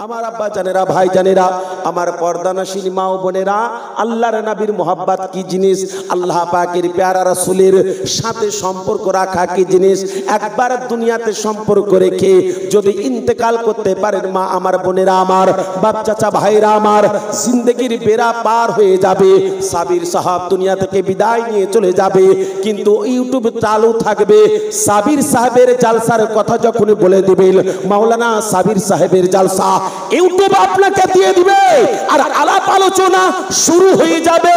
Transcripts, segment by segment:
আমার আব্বা জানেরা, ভাই জানেরা, আমার পর্দানশীল মা ও বোনেরা, আল্লাহর নবীর মোহাব্বত কি জিনিস, আল্লাহ পাকের প্যারা রাসূলের সাথে সম্পর্ক রাখা কি জিনিস। একবার দুনিয়াতে সম্পর্ক রেখে যদি ইন্তেকাল করতে পারেন মা আমার, বোনেরা আমার, বাপ চাচা ভাইরা আমার, জিন্দেগির বেড়া পার হয়ে যাবে। সাবির সাহেব দুনিয়া থেকে বিদায় নিয়ে চলে যাবে, কিন্তু ইউটিউব চালু থাকবে। সাবির সাহেবের জালসার কথা যখন বলে দিবেন, মাওলানা সাবির সাহেবের জালসা, ইউটিউব আপনাকে দিয়ে দিবে আর আলাপ আলোচনা শুরু হয়ে যাবে।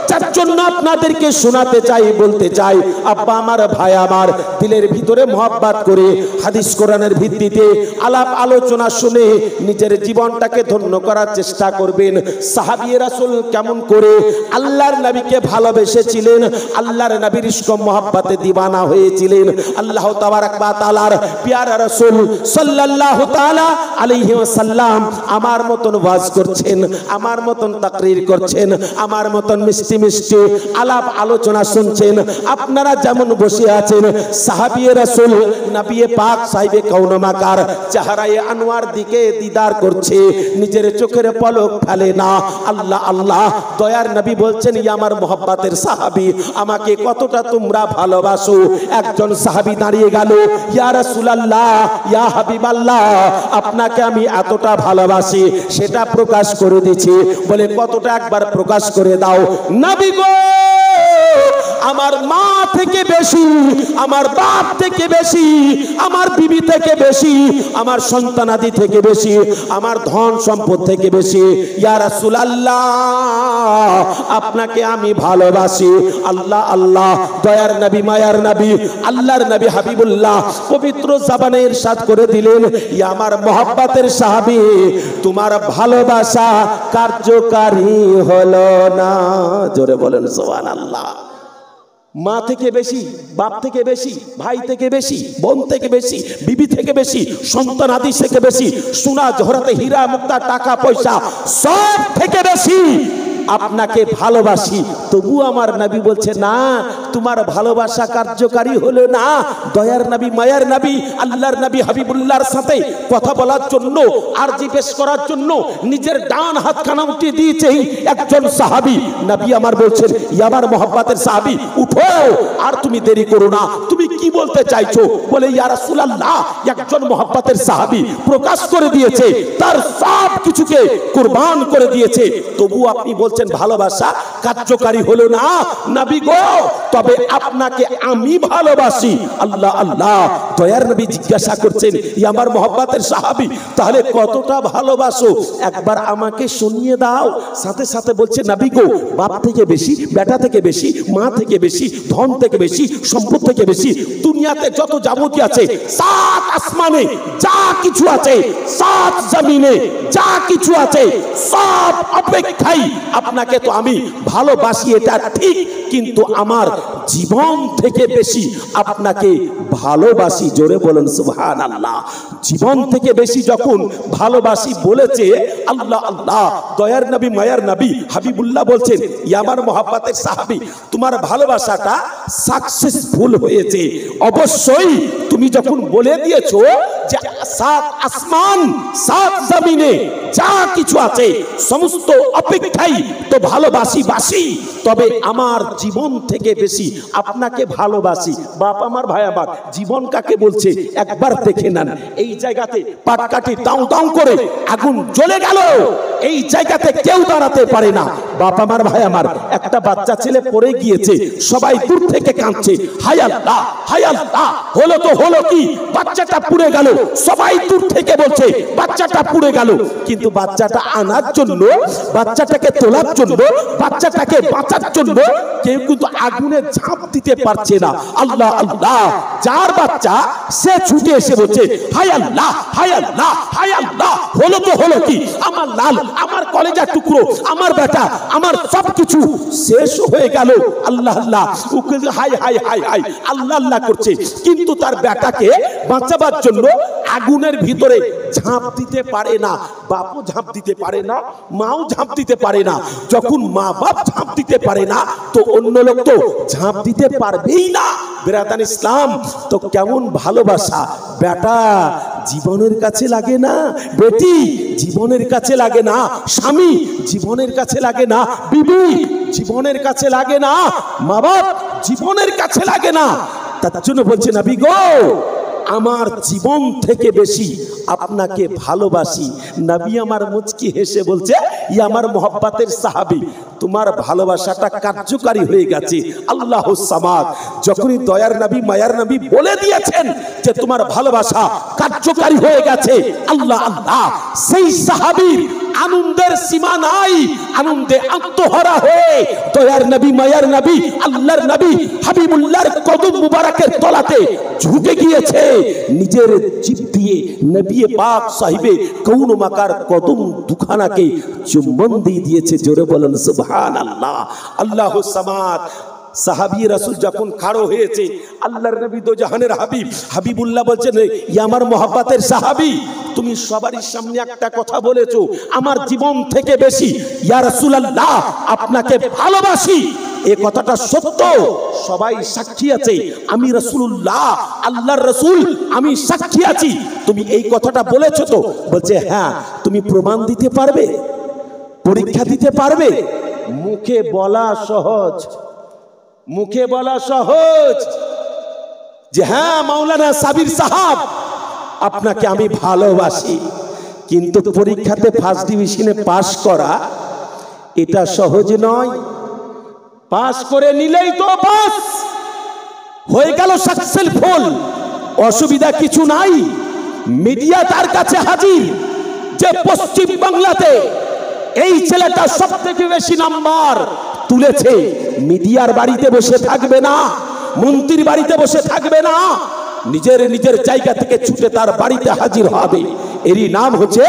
যার জন্য আপনাদেরকে শোনাতে চাই, বলতে চাই, আব্বা আমার, ভাই আমার, দিলের ভিতরে মহব্বত করে হাদিস কোরআনের ভিত্তিতে আলাপ আলোচনা শুনে নিজের জীবনটাকে ধন্য করার চেষ্টা করবেন। সাহাবী রাসূল কেমন করে আল্লাহর নবীকে ভালোবেসেছিলেন, আল্লাহর নবীর ইশক মহব্বতে দিওয়ানা হয়েছিলেন। আল্লাহ তাবারাক ওয়া তাআলার প্যারা রাসূল সাল্লাল্লাহু তাআলা আলাইহি ওয়াসাল্লাম আমার মতন ওয়াজ করছেন, আমার মতন তাকরীর করছেন, আমার মতন মিষ্টি মিষ্টি আলাপ আলোচনা শুনছেন। আপনারা যেমন বসে আছেন, সাহাবী রাসূল নবী পাক সাহেবে কাউনমাকার চেহারায়ে আনোয়ার দিকে দিদার করছে, নিজের চোখের পলক ফেলে না। আল্লাহ আল্লাহ, দয়ার নবী বলছেন, ইয়া আমার মোহাব্বতের সাহাবী, আমাকে কতটা তোমরা ভালোবাসো। একজন সাহাবী দাঁড়িয়ে গেল, ইয়া রাসূলুল্লাহ, ইয়া হাবিবাল্লাহ, আপনাকে আমি এতটা ভালোবাসি, সেটা প্রকাশ করে দিচ্ছি। বলে কতটা, একবার প্রকাশ করে দাও। নবী গো, আমার মা থেকে বেশি, আমার বাপ থেকে বেশি, আমার বিবি থেকে বেশি, আমার সন্তানাদি থেকে বেশি, আমার ধন সম্পদ থেকে বেশি, ইয়া রাসূলুল্লাহ, আপনাকে আমি ভালোবাসি। আল্লাহ আল্লাহ, দয়ার নবী, মায়ার নবী, আল্লাহর নবী হাবিবুল্লাহ পবিত্র জবানে ইরশাদ করে দিলেন, ইয়া আমার মহব্বতের সাহাবী, তোমার ভালোবাসা কার্যকারী হলো না। জোরে বলেন সুবহানাল্লাহ। মা থেকে বেশি, বাপ থেকে বেশি, ভাই থেকে বেশি, বোন থেকে বেশি, বিবি থেকে বেশি, সন্তান আদি থেকে বেশি, সোনা জহরাতে হীরা মুক্তা টাকা পয়সা সব থেকে বেশি আপনাকে ভালোবাসি। তবু আমার নবী বলছে, না, তোমার ভালোবাসা কার্যকারী হলো না। দয়ার নবী, মায়ার নবী, আল্লাহর নবী হাবিবুল্লাহর সাথে কথা বলার জন্য, আরজি পেশ করার জন্য নিজের ডান হাতখানা উঠিয়ে দিয়েছে একজন সাহাবী। নবী আমার বলছেন, ইয়া আমার মহব্বতের সাহাবী, উঠো, আর তুমি দেরি করো না, তুমি কি বলতে চাইছো? বলে, ইয়া রাসূলুল্লাহ, একজন মহব্বতের সাহাবী প্রকাশ করে দিয়েছে, তার সব কিছুকে কুরবান করে দিয়েছে, তবু আপনি বলছেন ভালোবাসা কার্যকারী হলো না। নবী গো, তবে আপনাকে আমি ভালোবাসি। আল্লাহ আল্লাহ, দয়ার নবী জিজ্ঞাসা করছেন, ইয়া আমার মহব্বতের সাহাবী, তাহলে কতটা ভালোবাসো একবার আমাকে শুনিয়ে দাও। সাথে সাথে বলছে, নবী গো, বাপ থেকে বেশি, বেটা থেকে বেশি, মা থেকে বেশি, ধন থেকে বেশি, সম্পদ থেকে বেশি, দুনিয়াতে যত যাবতীয় আছে, সাত আসমানে যা কিছু আছে, সাত জমিনে যা কিছু আছে, সব অপেক্ষায় আপনাকে তো আমি ভালোবাসি, এটা ঠিক, কিন্তু আমার জীবন থেকে বেশি আপনাকে ভালোবাসি। জোরে বলেন সুবহানাল্লাহ। জীবন থেকে বেশি যখন ভালোবাসি বলেছে, আল্লাহ আল্লাহ, দয়ার নবী, মায়ার নবী হাবিবুল্লাহ বলছেন, ইয়া আমার মহব্বতের সাহাবী, তোমার ভালোবাসাটা সাকসেসফুল হয়েছে। অবশ্যই তুমি যখন বলে দিয়েছো যে সাত আসমান সাত জমিনে যা কিছু আছে সমস্ত অপেক্ষায় তো ভালোবাসি বাসি, তবে আমার জীবন থেকে বেশি আপনাকে ভালোবাসি। বাপ আমার, ভাই আমার, জীবন কাকে বলছে একবার দেখে নেন। এই জায়গাতে পাটকাঠি দাউ দাউ করে আগুন জ্বলে গেল, এই জায়গাতে কেউ দাঁড়াতে পারে না। বাপ আমার, ভাই আমার, একটা বাচ্চা ছেলে পড়ে গিয়েছে, সবাই দূর থেকে কাঁদছে, হায় আল্লাহ, হায় আল্লাহ, হলো তো হলো কি, বাচ্চাটা পুড়ে গেল। সবাই দূর থেকে বলছে বাচ্চাটা পুড়ে গেল, কিন্তু বাচ্চাটা আনার জন্য, বাচ্চাটাকে তোলার জন্য, বাচ্চাটাকে বাঁচার জন্য কেউ কিন্তু আগুনে ঝাঁপ দিতে পারছে না। আল্লাহ আল্লাহ, যার বাচ্চা সে ছুটে এসে বলছে, হায় আল্লাহ, হায় আল্লাহ, হায় আল্লাহ, হলো তো হলো কি, আমার লাল, আমার কলেজার টুকরো, আমার বেটা, আমার সবকিছু শেষ হয়ে গেল। আল্লাহ আল্লাহ, হায় হায় হায় হায়, আল্লাহ আল্লাহ করছে, কিন্তু তার বেটাকে বাঁচাবার জন্য আগুনের ভিতরে ঝাঁপ দিতে পারে না। বাপও ঝাঁপ দিতে পারে না, মাও ঝাঁপ দিতে পারে না। যখন মা বাপ ঝাঁপ দিতে পারে না, তো অন্য লোক তো ঝাঁপ দিতে পারবেই না। বেরাদান ইসলাম, তো কেমন ভালোবাসা বেটা জীবনের কাছে লাগে না, বেটি জীবনের কাছে লাগে না, স্বামী জীবনের কাছে লাগে না, বিবি জীবনের কাছে লাগে না, মা বাপ জীবনের কাছে লাগে না। তার জন্য বলছে নবী গো, আমার জীবন থেকে বেশি আপনাকে ভালোবাসি। নবী আমার মুচকি হেসে বলছে, ই আমার মোহাব্বতের সাহাবী, তোমার ভালোবাসাটা কার্যকারী হয়ে গেছে। আল্লাহুস সামাদ, যখনই দয়ার নবী মায়ার নবী বলে দিয়েছেন যে তোমার ভালোবাসা কার্যকারী হয়ে গেছে, আল্লাহ আল্লাহ, সেই সাহাবীর আনন্দের সীমা নাই। আনন্দে আত্মহারা হয়ে দয়ার নবী মায়ার নবী আল্লাহর নবী হাবিবুল্লাহর কদম মুবারকের তলাতে ঝুঁকে গিয়েছে, নিজের জিভ দিয়ে নবী পাক সাহিবে কৌন মাকার কদম দুখানাকে চুম্বন দিয়ে দিয়েছে। জোরে বলেন সুবহানাল্লাহ। আল্লাহুস সামাদ। সাহাবী রাসূল যখন খাড়ো হয়েছে, আল্লাহর নবী দো জাহানের হাবিব হাবিবুল্লাহ বলছেন, ই আমার মোহাব্বতের সাহাবী, তুমি সবারই সামনে একটা কথা বলেছো, আমার জীবন থেকে বেশি ইয়া রাসূলুল্লাহ আপনাকে ভালোবাসি। এই কথাটা সত্য, সবাই সাক্ষী আছে, আমি রাসূলুল্লাহ আল্লাহর রাসূল, আমি সাক্ষী আছি। তুমি এই কথাটা বলেছো তো? বলছে হ্যাঁ। তুমি প্রমাণ দিতে পারবে? পরীক্ষা দিতে পারবে? মুখে বলা সহজ, মুখে বলা সহজ যে হ্যাঁ মাওলানা সাবির সাহাব আপনাকে আমি ভালোবাসি, কিন্তু পরীক্ষাতে ফার্স্ট ডিভিশনে পাশ করা এটা সহজ নয়। পাশ করে নিলেই তো পাস হয়ে গেল, সাকসেসফুল, অসুবিধা কিছু নাই। মিডিয়া তার কাছে হাজির যে পশ্চিম বাংলাতে এই ছেলেটা সবথেকে বেশি নাম্বার তুলেছে। মিডিয়ার বাড়িতে বসে থাকবে না, মন্ত্রীর বাড়িতে বসে থাকবে না, নিজের নিজের জায়গা থেকে ছুটে তার বাড়িতে হাজির হবে। এরই নাম হচ্ছে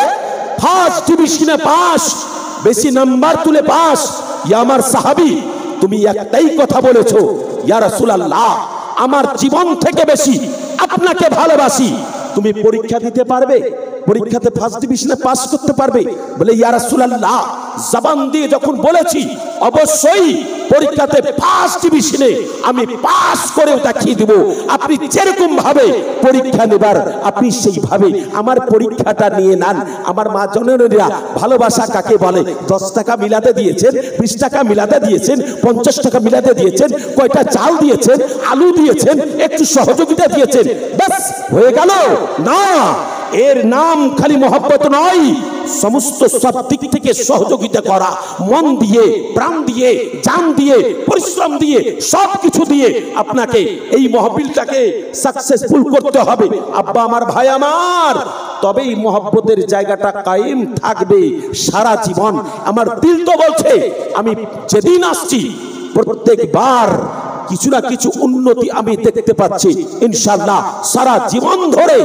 ফার্স্ট ডিভিশনে পাস, বেশি নাম্বার তুলে পাস। ইয়া আমার সাহাবী, তুমি একটাই কথা বলেছো, ইয়া রাসূলুল্লাহ আমার জীবন থেকে বেশি আপনাকে ভালোবাসি। তুমি পরীক্ষা দিতে পারবে? পরীক্ষাতে ফার্স্ট ডিভিশনে পাস করতে পারবে? বলে ইয়া রাসূলুল্লাহ জবান দিয়ে যখন বলেছি অবশ্যই পরীক্ষাতে ফার্স্ট ডিভিশনে আমি পাস করে দেখিয়ে দেব। আপনি যেরকম ভাবে পরীক্ষা নেবার আপনি সেইভাবে আমার পরীক্ষাটা নিয়ে নেন। আমার মা জননীরা ভালোবাসা কাকে বলে? 10 টাকা মিলাতে দিয়েছেন, 20 টাকা মিলাতে দিয়েছেন, 50 টাকা মিলাতে দিয়েছেন, কয়টা চাল দিয়েছেন, আলু দিয়েছেন, একটু সহযোগিতা দিয়েছেন, ব্যাস হয়ে গেল না। এর নাম খালি মহব্বত নয়, সমস্ত সব দিক থেকে সহযোগিতা করা, মন দিয়ে, প্রাণ দিয়ে, জান দিয়ে, পরিশ্রম দিয়ে, সব কিছু দিয়ে আপনাকে এই মহফিলটাকে সাকসেসফুল করতে হবে। আব্বা আমার, ভাই আমার, তবেই মহব্বতের জায়গাটা কায়েম থাকবে সারা জীবন। আমার দিল তো বলছে আমি যেদিন আসছি প্রত্যেকবার কিছু না কিছু উন্নতি আমি দেখতে পাচ্ছি। ইনশাআল্লাহ সারা জীবন ধরে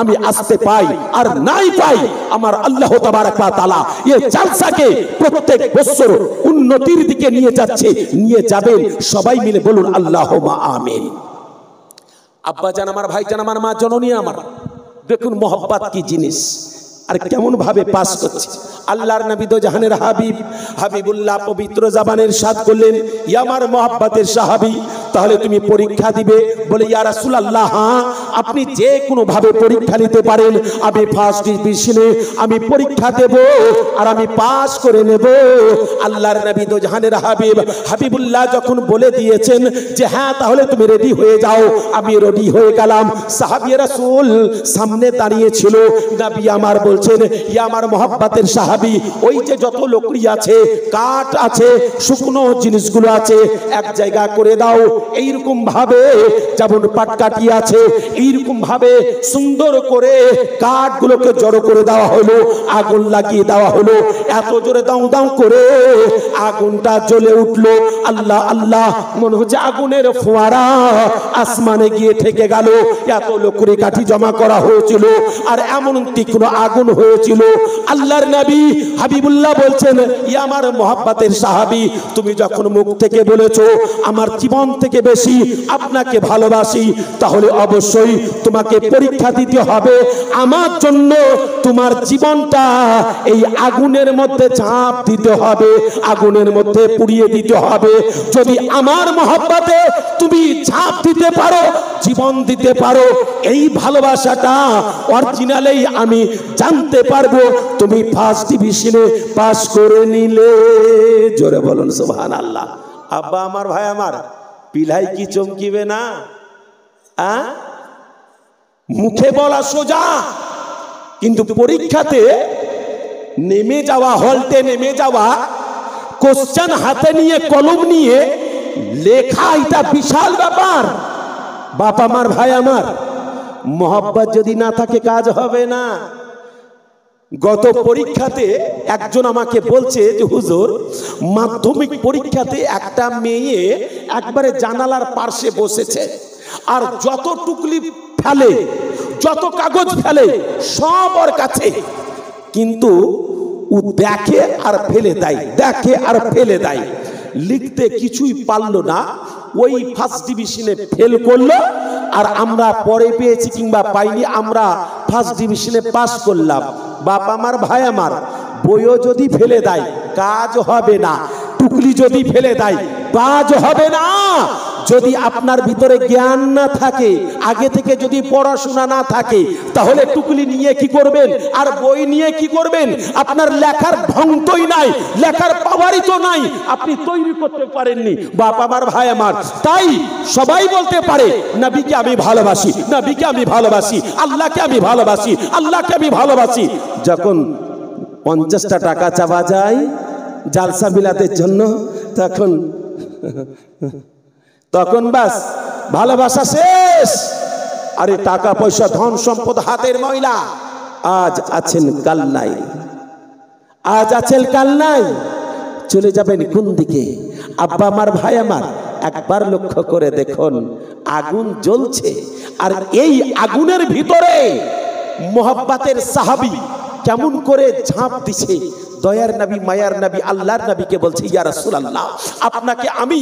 আমি আসতে পাই আর নাই পাই, আমার আল্লাহ তাবারক ওয়া তাআলা এই জালসাকে প্রত্যেক বছর উন্নতির দিকে নিয়ে যাচ্ছে, নিয়ে যাবেন। সবাই মিলে বলুন আল্লাহুম্মা আমিন। আব্বা জান আমার, ভাই জান আমার, মা জননী আমার, দেখুন মহব্বত কি জিনিস আর কেমন ভাবে পাস করছে। আল্লাহর নবী দো জাহানের হাবিব হাবিবুল্লাহ পবিত্র জবানের সাথ করলেন, ইয়া আমার মহব্বতের সাহাবী, তাহলে তুমি পরীক্ষা দিবে? বলে ইয়া রাসূলুল্লাহ হ্যাঁ, আপনি যে কোনো ভাবে পরীক্ষা নিতে পারেন, আমি ফার্স্ট ডিভিশনে আমি পরীক্ষা দেব আর আমি পাস করে নেব। আল্লাহর নবী দো জাহানের হাবিব হাবিবুল্লাহ যখন বলে দিয়েছেন যে হ্যাঁ তাহলে তুমি রেডি হয়ে যাও, আমি রেডি হয়ে গেলাম। সাহাবী রাসূল সামনে দাঁড়িয়ে ছিল, নবী আমার বলছেন, ইয়া আমার মহব্বতের সাহাবী, ওই যে যত লকড়ি আছে, কাঠ আছে, শুকনো জিনিসগুলো আছে, এক জায়গা করে দাও। এইরকম ভাবে যেমন পাটকাঠি আছে, এইরকম ভাবে সুন্দর করে কাঠগুলোকে জড়ো করে দেওয়া হলো, আগুন লাগিয়ে দেওয়া হলো। এত জোরে দাও দাও করে আগুনটা জ্বলে উঠলো। আল্লাহ আল্লাহ, মনে হচ্ছে আগুনের ফোয়ারা আসমানে গিয়ে ঠেকে গেল। এত লকড়ি কাঠি জমা করা হয়েছিল আর এমন তীক্ষ্ণ আগুন হয়েছিল। আল্লাহর নবী হাবিবুল্লাহ বলছেন, ইয়া আমার মহব্বতের সাহাবী, তুমি যখন মুখ থেকে বলেছো আমার জীবন থেকে থেকে বেশি আপনাকে ভালোবাসি, তাহলে অবশ্যই তোমাকে পরীক্ষা দিতে হবে। আমার জন্য তোমার জীবনটা এই আগুনের মধ্যে ঝাঁপ দিতে হবে, আগুনের মধ্যে পুড়িয়ে দিতে হবে। যদি আমার মহব্বতে তুমি ঝাঁপ দিতে পারো, জীবন দিতে পারো, এই ভালোবাসাটা অরিজিনালেই আমি জানতে পারবো তুমি ফার্স্ট ডিভিশনে পাস করে নিলে। জোরে বলুন সুবহানাল্লাহ। আব্বা আমার, ভাই আমার, পিলাই কি চমকিবে না? মুখে বলা সোজা, কিন্তু পরীক্ষাতে নেমে যাওয়া, হলটে নেমে যাওয়া, কোশ্চেন হাতে নিয়ে কলম নিয়ে লেখা, এটা বিশাল ব্যাপার। বাপ আমার, ভাই আমার, মোহাব্বত যদি না থাকে কাজ হবে না। গত পরীক্ষাতে একজন আমাকে বলছে যে হুজুর, মাধ্যমিক পরীক্ষাতে একটা মেয়ে একবারে জানালার পাশে বসেছে, আর যত টুকলি ফেলে, যত কাগজ ফেলে সব ওর কাছে, কিন্তু ও দেখে আর ফেলে দেয়, দেখে আর ফেলে দেয়, লিখতে কিছুই পারলো না। ওই ফার্স্ট ডিভিশনে ফেল করলো, আর আমরা পরে পেয়েছি কিংবা পাইনি, আমরা ফার্স্ট ডিভিশনে পাস করলাম। বাপ আমার, ভাই আমার, বইও যদি ফেলে দেয় কাজ হবে না, টুকলি যদি ফেলে দেয় কাজ হবে না। যদি আপনার ভিতরে জ্ঞান না থাকে, আগে থেকে যদি পড়াশোনা না থাকে, তাহলে টুকলি নিয়ে কি করবেন আর বই নিয়ে কি করবেন? আপনার লেখার ঢংই নাই, লেখার পাওয়ারই তো নাই, আপনি তৈরি করতে পারেননি। বাপ আমার, ভাই আমার, তাই সবাই বলতে পারে নবীকে আমি ভালোবাসি, নবীকে আমি ভালোবাসি, আল্লাহকে আমি ভালোবাসি, আল্লাহকে আমি ভালোবাসি। যখন 50টা টাকা চাওয়া যায় জালসা বিলাতের জন্য, তখন বাস ভালোবাসা শেষ। আরে টাকা পয়সা, ধন সম্পদ হাতের ময়লা, আজ আছেন কাল নাই, আজ আছেন কাল নাই, চলে যাবেন কোন দিকে? আব্বা আমার, ভাই আমার, একবার লক্ষ্য করে দেখুন, আগুন জ্বলছে, আর এই আগুনের ভিতরে মোহাব্বতের সাহাবী কেমন করে ঝাঁপ দিছে। দয়ার নবী, মায়ার নবী, আল্লাহর নবীকে বলছে, ইয়া রাসূলুল্লাহ, আপনাকে আমি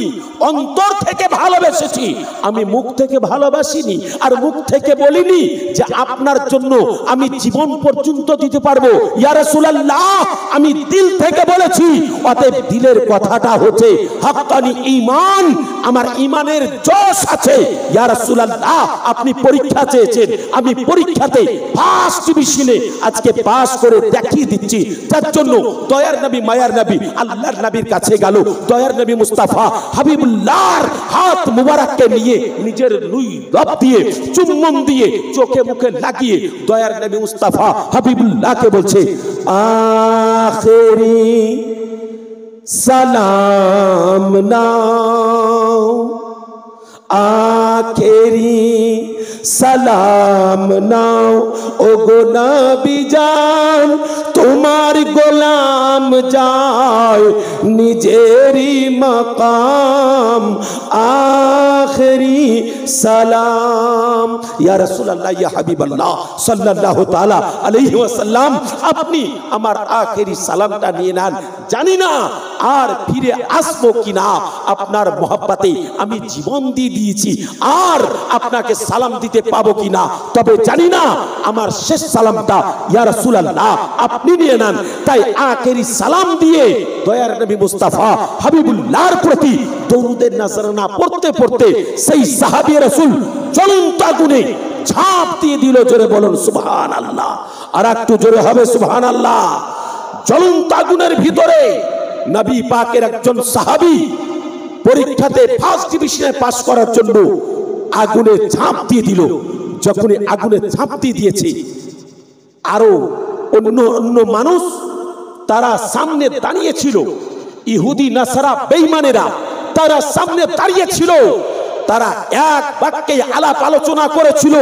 অন্তর থেকে ভালোবেসেছি, আমি মুখ থেকে ভালোবাসিনি, আর মুখ থেকে বলিনি যে আপনার জন্য আমি জীবন পর্যন্ত দিতে পারবো। ইয়া রাসূলুল্লাহ, আমি দিল থেকে বলেছি। অতএব দিলের কথাটা হচ্ছে হাক্কানি ঈমান, আমার ঈমানের জোশ আছে। ইয়া রাসূলুল্লাহ, আপনি পরীক্ষা চেয়েছেন, আমি পরীক্ষাতে ফার্স্ট ডিভিশনে আজকে পাস করে দেখিয়ে দিচ্ছি। তার জন্য দয়ার নবী, মায়ার নবী, আল্লাহর নবীর কাছে গেল। দয়ার নবী মুস্তাফা হাবিবুল্লাহর হাত মুবারককে নিয়ে নিজের লুই লব দিয়ে, চুম্বন দিয়ে, চোখে মুখে লাগিয়ে দয়ার নবী মুস্তাফা হাবিবুল্লাহকে বলছে, আখেরি সালাম নাও, আখেরি সালাম নাও, ও গো নবী জান, তোমার গোলাম যায় নিজেরই মাকাম, আখেরি সালাম। ইয়া রাসূলুল্লাহ, ইয়া হাবিবাল্লাহ সাল্লাল্লাহু তাআলা আলাইহি ওয়াসাল্লাম, আপনি আমার আখেরি সালামটা নিয়ে নেন। জানি না আর ফিরে আসবো কিনা, আপনার মহব্বতে আমি জীবন দিয়ে দিয়েছি, আর আপনাকে সালাম দিতে পাবো কিনা, তবে জানি না আমার শেষ সালামটা ইয়া রাসূলুল্লাহ আপনি নিয়ে নেন। তাই আখেরি সালাম দিয়ে দয়ার নবী মুস্তাফা হাবিবুল্লাহর প্রতি দরুদের নজরানা পড়তে পড়তে সেই সাহাবী রাসূল জ্বলন্ত আগুনে ঝাঁপ দিয়ে দিল। জোরে বলুন সুবহানাল্লাহ, আর একটু জোরে হবে সুবহানাল্লাহ। জ্বলন্ত আগুনের ভিতরে নবী পাকের একজন সাহাবী পরীক্ষাতে ফার্স্ট ডিভিশনে পাস করার জন্য আগুনে ঝাঁপ দিয়ে দিল। যখন আগুনে ঝাঁপ দিয়ে দিয়েছে, আরো অন্য অন্য মানুষ তারা সামনে দাঁড়িয়ে ছিল, ইহুদি নাসারা বেঈমানেরা তারা সামনে দাঁড়িয়ে ছিল, তারা এক বাক্যে আলাপ আলোচনা করেছিল,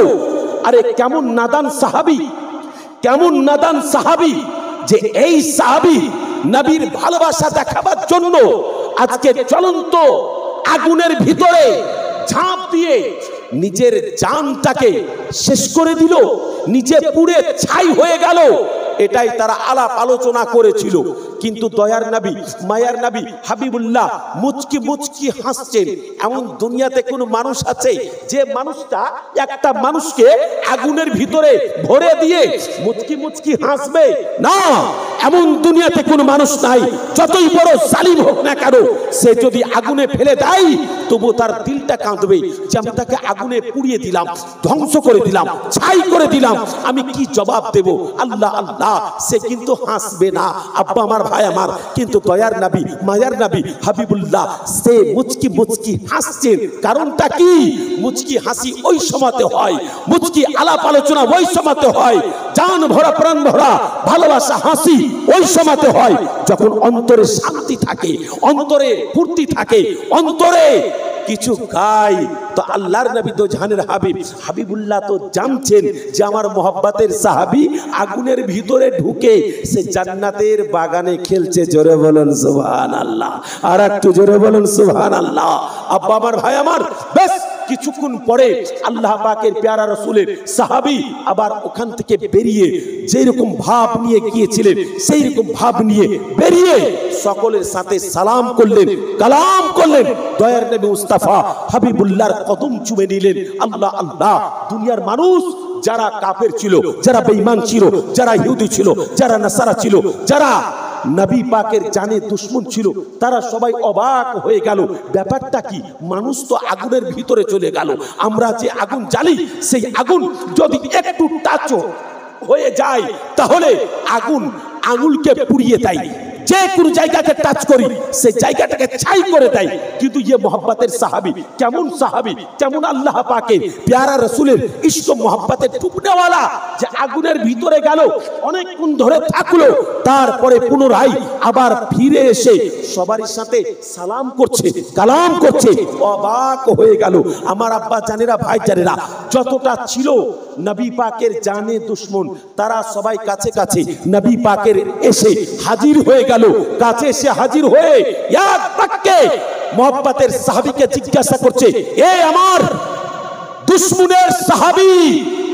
আরে কেমন নাদান সাহাবী, কেমন নাদান সাহাবী যে এই সাহাবী নবীর ভালোবাসা দেখাবার জন্য আজকে জ্বলন্ত আগুনের ভিতরে ঝাঁপ দিয়ে নিজের জানটাকে শেষ করে দিল, নিজে পুড়ে ছাই হয়ে গেল। এটাই তারা আলাপ আলোচনা করেছিল। কিন্তু দয়ার নবী, মায়ার নবী হাবিবুল্লাহ মুচকি মুচকি হাসছেন। এমন দুনিয়াতে কোন মানুষ আছে যে মানুষটা একটা মানুষকে আগুনের ভিতরে ভরে দিয়ে মুচকি মুচকি হাসবে? না, এমন দুনিয়াতে কোন মানুষ নাই। যতই বড় জালিম হোক না কেন, সে যদি আগুনে ফেলে দেয় তবু তার দিলটা কাঁদবে যে আমি তাকে আগুনে পুড়িয়ে দিলাম, ধ্বংস করে দিলাম, ছাই করে দিলাম, আমি কি জবাব দেব? আল্লাহ আল্লাহ, সে কিন্তু হাসবে না। আব্বা আমার, ভাই আমার, কিন্তু দয়ার নবী, মায়ার নবী হাবিবুল্লাহ সে মুচকি মুচকি হাসছেন। কারণটা কি? মুচকি হাসি ওই সময়তে হয়, মুচকি আলাপ আলোচনা ওই সময়তে হয়, জান ভরা প্রাণ ভরা ভালোবাসা হাসি ওই সময়তে হয় যখন অন্তরে শান্তি থাকে, অন্তরে ফুর্তি থাকে, অন্তরে কিছু গায়। তো আল্লাহর নবী তো জাহানের হাবিব, হাবিবুল্লাহ তো জানছেন যে আমার মোহাব্বতের সাহাবী আগুনের ভিতরে ঢুকে সে জান্নাতের বাগানে খেলছে। জোরে বলুন সুবহানাল্লাহ, আর একটু জোরে বলুন সুবহানাল্লাহ। আব্বা আমার, ভাই আমার, বেশ কিছুক্ষণ পরে আল্লাহ পাকের প্যারা রাসূলের সাহাবী আবার ওখান থেকে বেরিয়ে যেরকম ভাব নিয়ে গিয়েছিলেন সেই রকম ভাব নিয়ে বেরিয়ে সকলের সাথে সালাম করলেন, কালাম করলেন। দয়ার নবী মুস্তাফা হাবিবুল্লাহর কদম চুমে নিলেন। আল্লাহ আল্লাহ, দুনিয়ার মানুষ যারা কাফের ছিল, যারা বেঈমান ছিল, যারা ইহুদি ছিল, যারা নাসারা ছিল, যারা নবী পাকের জানে দুশমন ছিল, তারা সবাই অবাক হয়ে গেল। ব্যাপারটা কি? মানুষ তো আগুনের ভিতরে চলে গেল, আমরা যে আগুন জ্বালি সেই আগুন যদি একটু টাচ হয়ে যায় তাহলে আগুন আঙুলকে পুড়িয়ে দেয়, যে কোন জায়গাকে টাচ করি সেই জায়গাটাকে ছাই করে দেয়। কিন্তু ইয়ে মোহাব্বতের সাহাবী কেমন সাহাবী, কেমন আল্লাহ পাকের প্যারা রাসূলের ইশক মোহাব্বতের টুকনেওয়ালা, যে আগুনের ভিতরে গেল, অনেকক্ষণ ধরে থাকলো, তারপরে পুনরায় আবার ফিরে এসে সবারই সাথে সালাম করছে, কালাম করছে। অবাক হয়ে গেল আমার আব্বা জানেরা, ভাই জানেরা, যতটা ছিল নবী পাকের জানে দুশমন তারা সবাই কাছে কাছে নবী পাকের এসে হাজির হয়ে গেল। কাছে এসে হাজির হয়ে এক বাক্যে মোহাব্বতের সাহাবীকে জিজ্ঞাসা করছে, এ আমার দুশমনের সাহাবী,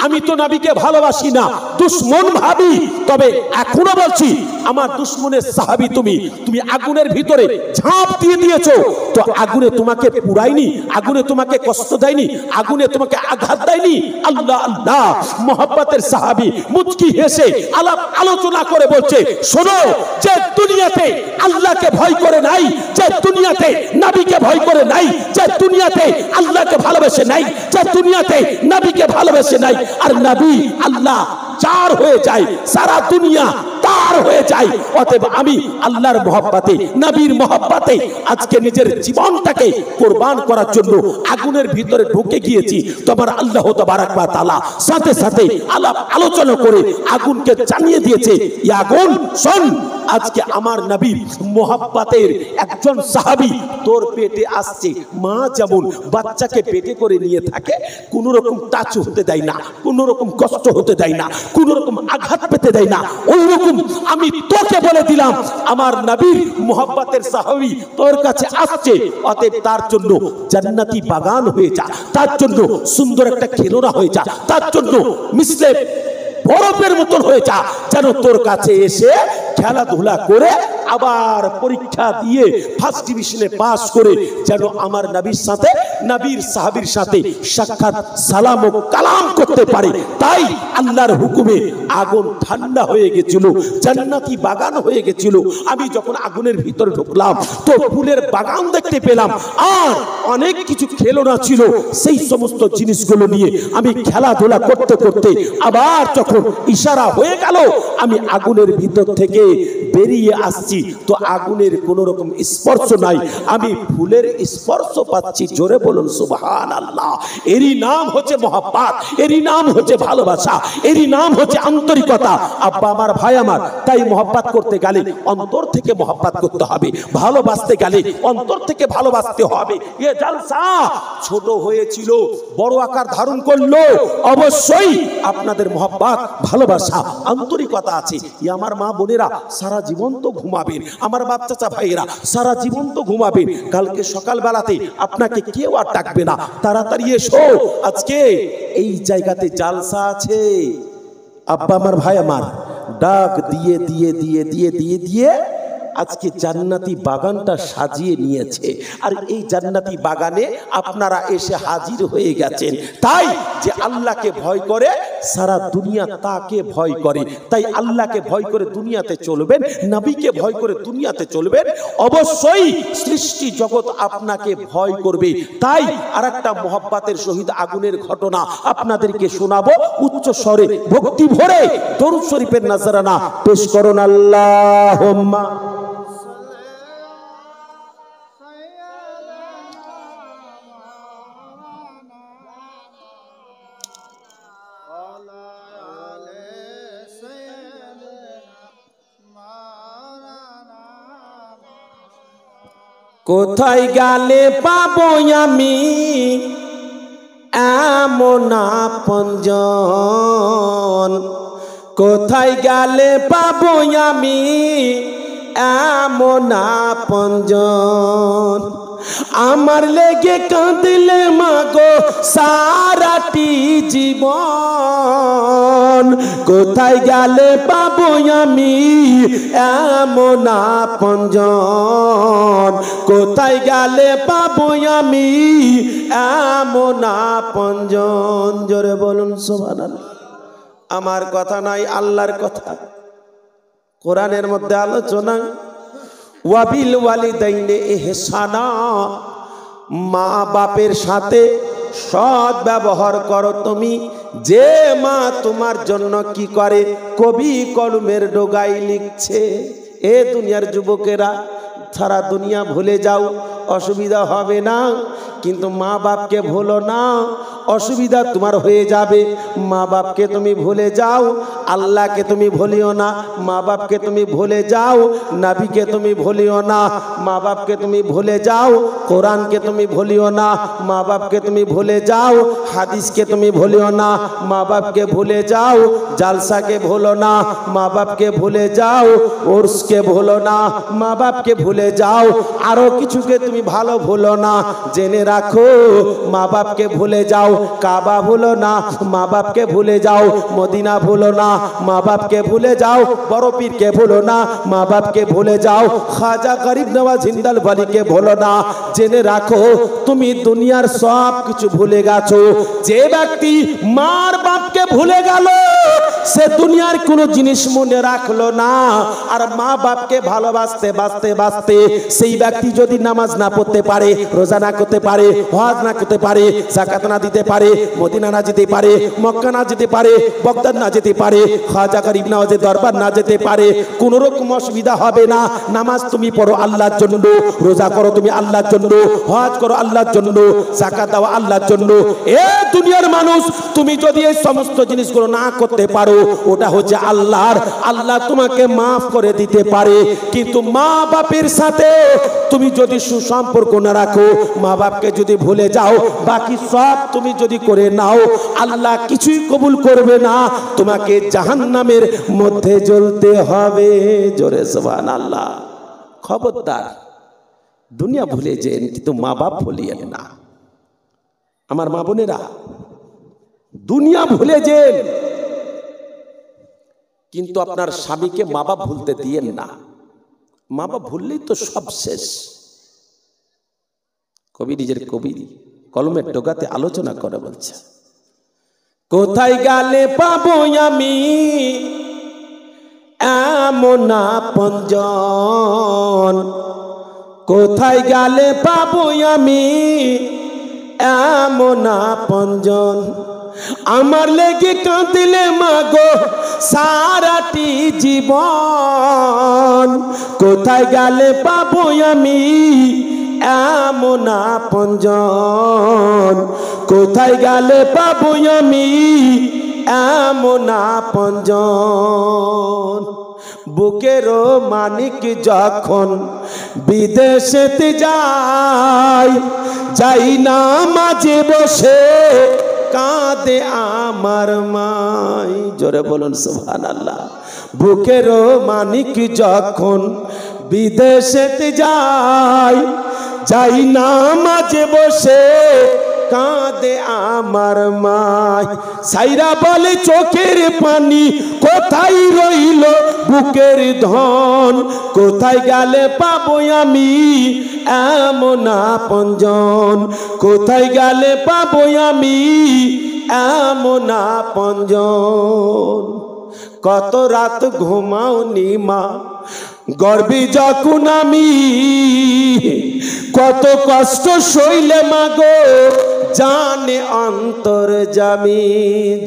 আমি তো নবীকে ভালোবাসি না, দুশমন ভাবি, তবে এখনো বলছি আমার দুশমনের সাহাবী তুমি, তুমি আগুনের ভিতরে ঝাঁপ দিয়ে দিয়েছো, তো আগুনে তোমাকে পুরায়নি, আগুনে তোমাকে কষ্ট দেয়নি, আগুনে তোমাকে আঘাত দেয়নি? আল্লাহ আল্লাহ, মোহাব্বতের সাহাবী মুচকি হেসে আলাপ আলোচনা করে বলছে, শোনো, যে দুনিয়াতে আল্লাহকে ভয় করে নাই, যে দুনিয়াতে নবীকে ভয় করে নাই, যে দুনিয়াতে আল্লাহকে ভালোবেসে নাই, যে দুনিয়াতে নবীকে ভালোবেসে নাই, আর নবী আল্লাহ চার হয়ে যায়, সারা দুনিয়া তার হয়ে যায়। অতএব আমি আল্লাহর মহব্বতে, নবীর মহব্বতে আজকে নিজের জীবনটাকে কুরবান করার জন্য আগুনের ভিতরে ঢুকে গিয়েছি। তোমার আল্লাহ তাবারক ওয়া তাআলা সাথে সাথে আলাপ আলোচনা করে আগুনকে জানিয়ে দিয়েছে, এই আগুন শোন, আজকে আমার নবীর মহব্বতের একজন সাহাবী তোর পেটে আসছে। মা যেমন বাচ্চাকে পেটে করে নিয়ে থাকে, কোন রকম টাচ হতে দেয় না, কোন রকম কষ্ট হতে দেয় না, কোন রকম আঘাত পেতে দেয় না, ওই রকম আমি তোকে বলে দিলাম আমার নবীর মোহাব্বতের সাহাবী তোর কাছে আসছে। অতএব তার জন্য জান্নাতি বাগান হয়ে যা, তার জন্য সুন্দর একটা খেলনা হয়ে যা, তার জন্য মিশলে বরফের মতন হয়ে যা, যেন তোর কাছে এসে খেলাধুলা করে আবার পরীক্ষা দিয়ে ফার্স্ট ডিভিশনে পাস করে যেন আমার নবীর সাথে, নবীর সাহাবীর সাথে সাক্ষাৎ সালাম ও কালাম করতে পারে। তাই আল্লাহর হুকুমে আগুন ঠান্ডা হয়ে গেছিল, জান্নাতি বাগান হয়ে গেছিল। আমি যখন আগুনের ভিতরে ঢুকলাম তো ফুলের বাগান দেখতে পেলাম, আর অনেক কিছু খেলনা ছিল। সেই সমস্ত জিনিসগুলো নিয়ে আমি খেলাধুলা করতে করতে আবার যখন ইশারা হয়ে গেল আমি আগুনের ভিতর থেকে বেরিয়ে আসছি, তো আগুনের কোন রকম স্পর্শ নাই, আমি ফুলের স্পর্শ পাচ্ছি। জোরে বলুন সুবহানাল্লাহ। এরই নাম হচ্ছে মহব্বত, এরই নাম হচ্ছে ভালোবাসা, এরই নাম হচ্ছে আন্তরিকতা। আব্বা আমার, ভাই আমার, তাই মহব্বত করতে গেলে অন্তর থেকে মহব্বত করতে হবে, ভালোবাসতে গেলে অন্তর থেকে ভালোবাসতে হবে। এ জলসা ছোট হয়েছিল, বড় আকার ধারণ করলো, অবশ্যই আপনাদের মহব্বত, ভালোবাসা, আন্তরিকতা আছে। আমার মা বোনেরা সারা জীবন তো ঘুমাবেন, আমার বাপ চাচা ভাইয়েরা সারা জীবন তো ঘুমাবেন, কালকে সকালবেলাতে আপনাকে কেউ আর ডাকবে না, তাড়াতাড়ি এসো, আজকে এই জায়গাতে জালসা আছে। আব্বা আমার, ভাই আমার, ডাক দিয়ে দিয়ে দিয়ে দিয়ে দিয়ে দিয়ে আজকে জান্নাতি বাগানটা সাজিয়ে নিয়েছে। আর এই জান্নাতি বাগানে আপনারা এসে হাজির হয়ে গেছেন। তাই যে আল্লাহকে ভয় করে সারা দুনিয়া তাকে ভয় করে। তাই আল্লাহকে ভয় করে দুনিয়াতে চলবেন, নবীকে ভয় করে দুনিয়াতে চলবেন, অবশ্যই সৃষ্টি জগৎ আপনাকে ভয় করবে। তাই আরেকটা মোহাব্বতের সহিত আগুনের ঘটনা আপনাদেরকে শোনাবো উচ্চ স্বরে ভক্তি ভরে দরুদ শরীফের নাজরানা পেশ করুন। আল্লাহুম্মা কোথায় গেলে পাবো আমি এমন আপনজন, কোথায় গেলে পাবো আমি এমন আপনজন, আমার লেগে কাঁদলে মাগো সারাটি জীবন, কোথায় গেলে পাবো আমি এমন আপনজন, কোথায় গেলে পাবো আমি এমন আপনজন। জোরে বলুন সুবহানাল্লাহ। আমার কথা নাই, আল্লাহর কথা। কোরআনের মধ্যে আলোচনা ওয়াবিল ওয়ালিদাইনে ইহসানা, মা বাপের সাথে সৎ ব্যবহার করো তুমি। যে মা তোমার জন্য কি করে কবি কলমের ডগায় লিখছে। এ দুনিয়ার যুবকেরা সারা দুনিয়া ভুলে যাও, অসুবিধা হবে না, কিন্তু মা বাপকে ভুলো না, অসুবিধা তোমার হয়ে যাবে। মা বাপকে তুমি ভুলে যাও, আল্লাহকে তুমি ভুলিও না। মা বাপকে তুমি ভুলে যাও, নবীকে তুমি ভুলিও না। মা বাপকে তুমি ভুলে যাও, কোরআনকে তুমি ভুলিও না। মা বাপকে তুমি ভুলে যাও, হাদিসকে তুমি ভুলিও না। মা বাপকে ভুলে যাও, জালসাকে ভুলো না। মা বাপকে ভুলে যাও, উর্সকে ভুলো না। মা বাপকে ভুলে যাও, আরো কিছুকে তুমি ভালো ভুলো না। জেনে রাখো, মা বাপকে ভুলে যাও, কাবা ভুলো না। মা বাপকে ভুলে যাও, মদিনা ভুলো না। মা বাপকে ভুলে যাও, বড় পীরকে ভুলো না। মা বাপকে ভুলে যাও, খাজা গরিব নওয়াজ জিন্দাল বালিকে ভুলো না। জেনে রাখো, তুমি দুনিয়ার সব কিছু ভুলে গেছো। যে ব্যক্তি মার বাপকে ভুলে গেল, সে দুনিয়ার কোনো জিনিস মনে রাখলো না। আর মা বাপকে ভালোবাসতে বাঁচতে বাঁচতে সেই ব্যক্তি যদি নামাজ না পড়তে পারে, রোজা না করতে পারে, হজ না করতে পারে, যাকাত না দিতে পারে, মদিনা না যেতে পারে, মক্কা না যেতে পারে, বাগদাদ না যেতে পারে, খাজা গরিব নওয়াজের দরবার না যেতে পারে, কোনো রকম অসুবিধা হবে না। নামাজ তুমি পড়ো আল্লাহর জন্য, রোজা করো তুমি আল্লাহর জন্য, হজ করো আল্লাহর জন্য, যাকাত দাও আল্লাহর জন্য। এ দুনিয়ার মানুষ, তুমি যদি এই সমস্ত জিনিসগুলো না করতে পারো, ওটা হচ্ছে আল্লাহর। আল্লাহ তোমাকে মাফ করে দিতে পারে। কিন্তু মা বাপের সাথে তুমি যদি সুসম্পর্ক না রাখো, মা বাপকে যদি ভুলে যাও, বাকি সব তুমি যদি করে নাও, আল্লাহ কিছুই কবুল করবে না। তোমাকে জাহান্নামের মধ্যে জ্বলতে হবে। জোরে সুবহানাল্লাহ। খবরদার, দুনিয়া ভুলে যেন, কিন্তু মা বাপ ভুলিয়েন না। আমার মা বোনেরা, দুনিয়া ভুলে যেন, কিন্তু আপনার স্বামীকে মা বাপ ভুলতে দিয়েন না। মা বাপ ভুললেই তো সব শেষ। কবি নিজের কবি কলমের ডগাতে আলোচনা করে বলছে, কোথায় গেলে পাবো আমি এমন আপনজন, কোথায় গেলে পাবো আমি এমন আপনজন, আমার লেগে কাঁদলে মাগো সারাটি জীবন, কোথায় গেলে পাবো আমি এমন আপনজন, কোথায় গেলে পাবো আমি এমন আপনজন। বুকেরও মানিক যখন বিদেশেতে যায়, যাই না মাঝে বসে কাঁদে আমার মাই। জোরে বলুন সুবহানাল্লাহ। বুকেরও মানিক যখন বিদেশেতে যায়, যাই না মাঝে বসে কাঁদে আমার মাই, সাইরা বলে চোখের পানি কোথায় রইল বুকের ধন, কোথায় গেলে পাবো আমি এমন আপনজন, কোথায় গেলে পাবো আমি এমন আপনজন। কত রাত ঘুমাওনি মা গর্বে যখন আমি, কত কষ্ট সইলে মাগো জানে অন্তর্যামী।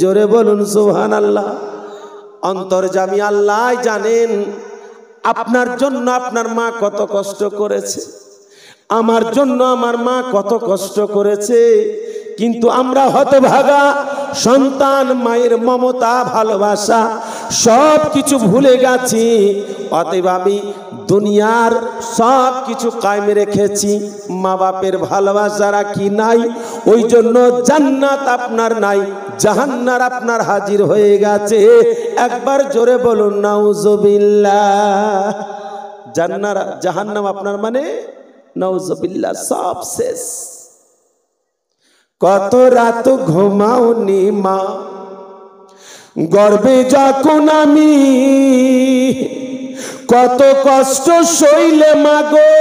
জোরে বলুন সুবহানাল্লাহ। অন্তর্যামী আল্লাহ জানেন আপনার জন্য আপনার মা কত কষ্ট করেছে, আমার জন্য আমার মা কত কষ্ট করেছে। কিন্তু আমরা হতভাগা সন্তান, মায়ের মমতা ভালোবাসা সব কিছু ভুলে গেছি। অতএব আমি দুনিয়ার সব কিছু কায়েমে রেখেছি, মা বাপের ভালোবাসা রাখি নাই। ওই জন্য জান্নাত আপনার নাই, জাহান্নাম আপনার হাজির হয়ে গেছে। একবার জোরে বলুন নাউজুবিল্লাহ। জান্নাত জাহান্নাম আপনার মানে নাউজুবিল্লাহ, সব শেষ। কত রাত ঘুমাওনি মা গর্বে যখন আমি, কত কষ্ট সইলে মাগো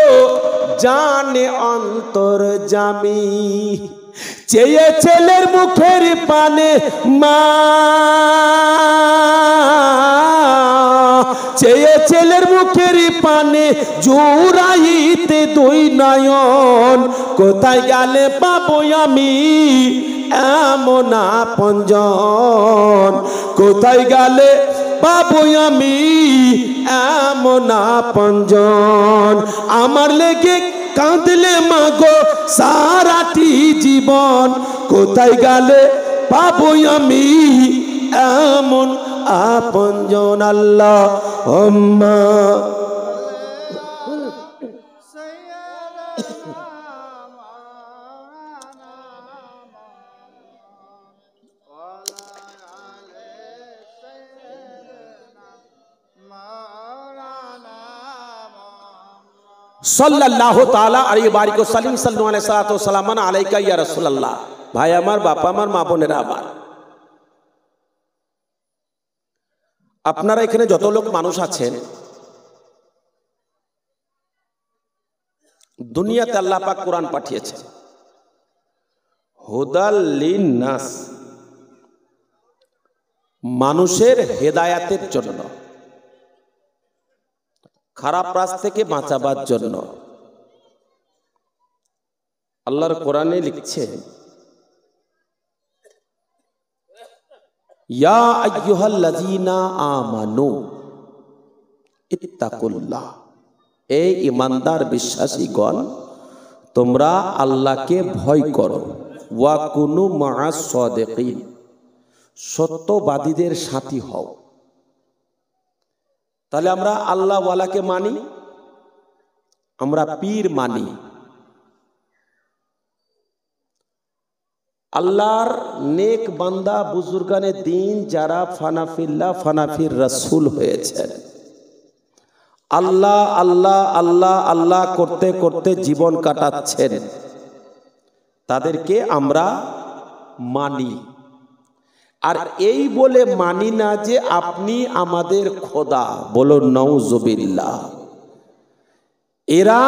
জানে অন্তর্যামী। চেয়ে ছেলের মুখের পানে মা, চেয়ে ছেলের মুখের পানে জুড়াইতে দুই নয়ন, কোথায় গেলে পাবো আমি এমন আপনজন, কোথায় গেলে পাবো আমি এমন আপনজন। আমার লেগে কাঁদলে মাগো সারাটি জীবন, কোথায় গেলে পাবো আমি এমন আপনজন। আল্লাহুম্মা সাল্লাল্লাহু তাআলা আলাইহি বারিক ওয়া সাল্লিম সাল্লাল্লাহু আলাইহি সাল্লাতু ওয়া সালাম আলাইকা ইয়া রাসূলুল্লাহ। ভাই আমার, বাবা আমার, মা বোনেরা আমার, আপনারা এখানে যত লোক মানুষ আছেন, দুনিয়াতে আল্লাহ পাক কোরআন পাঠিয়েছেন হুদাল লিন্নাস, মানুষের হেদায়াতের জন্য, খারাপ রাস্তা থেকে বাঁচাবার জন্য। আল্লাহর কোরআনে লিখছে ইয়া আইয়ুহাল্লাযীনা আমানু ইত্তাকুল্লাহ, এই ঈমানদার বিশ্বাসীগণ তোমরা আল্লাহকে ভয় করো, ওয়া কুনু মা'আস সাদিকিন, সত্যবাদীদের সাথী হও। তাহলে আমরা আল্লাহ ওয়ালাকে মানি, আমরা পীর মানি, আল্লাহর নেক বান্দা বুজুর্গানে দিন যারা ফানাফিল্লাহ ফানাফির রাসূল হয়েছেন, আল্লাহ আল্লাহ আল্লাহ আল্লাহ করতে করতে জীবন কাটাচ্ছেন, তাদেরকে আমরা মানি। আর এই বলে মানি না যে আপনি আমাদের খোদা, বলো নাউজুবিল্লাহ। এরা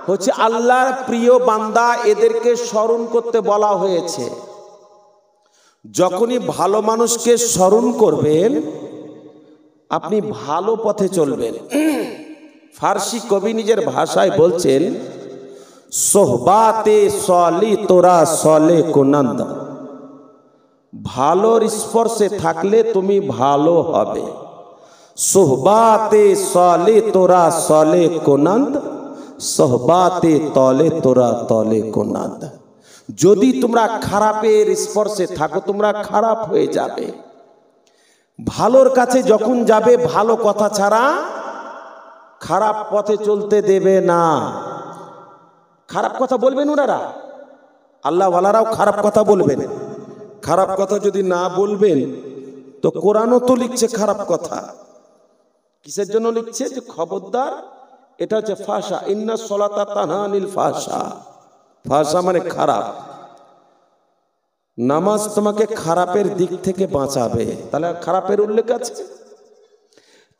হচ্ছে আল্লাহর প্রিয় বান্দা, এদেরকে স্মরণ করতে বলা হয়েছে। যখনই ভালো মানুষকে স্মরণ করবেন আপনি ভালো পথে চলবেন। ফার্সি কবি নিজের ভাষায় বলছেন সোহবাতে সলি তোরা সলে কুনন্দ, ভালোর স্পর্শে থাকলে তুমি ভালো হবে। সোহবাতে সলে তোরা সলে কুনন্দ, সোহবাতে তলে তোরা তলে কুনন্দ। যদি তোমরা খারাপের স্পর্শে থাকো তোমরা খারাপ হয়ে যাবে। ভালোর কাছে যখন যাবে ভালো কথা ছাড়া খারাপ পথে চলতে দেবে না। খারাপ কথা বলবেন ওনারা, আল্লাহ ওয়ালারাও খারাপ কথা বলবেন। খারাপ কথা যদি না বলবেন তো কোরআনও তো লিখছে খারাপ কথা। কিসের জন্য লিখছে? যে খবরদার, এটা হচ্ছে ফাহশা, ইন্না সলাতা তানহা আনিল ফাহশা। ফাহশা মানে খারাপ। নামাজ তোমাকে খারাপের দিক থেকে বাঁচাবে। তাহলে খারাপের উল্লেখ আছে।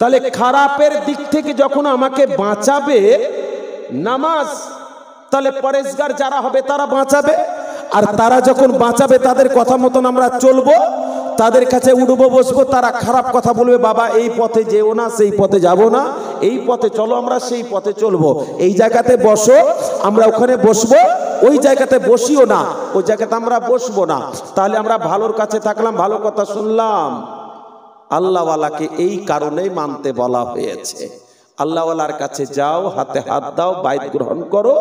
তাহলে খারাপের দিক থেকে যখন আমাকে বাঁচাবে নামাজ, তাহলে পরেশগার যারা হবে তারা বাঁচাবে। আর তারা যখন বাঁচাবে তাদের কথা মতন আমরা চলবো, তাদের কাছে উঠবো বসবো, তারা খারাপ কথা বলবে, বাবা এই পথে যেও না, সেই পথে যাব না, এই পথে চলো, আমরা সেই পথে চলবো, এই জায়গাতে বসো, আমরা ওখানে বসবো, ওই জায়গাতে বসিও না, ওই জায়গাতে আমরা বসবো না। তাহলে আমরা ভালোর কাছে থাকলাম, ভালো কথা শুনলাম। আল্লাহওয়ালাকে এই কারণেই মানতে বলা হয়েছে। আল্লাহওয়ালার কাছে যাও, হাতে হাত দাও, বাইত গ্রহণ করো,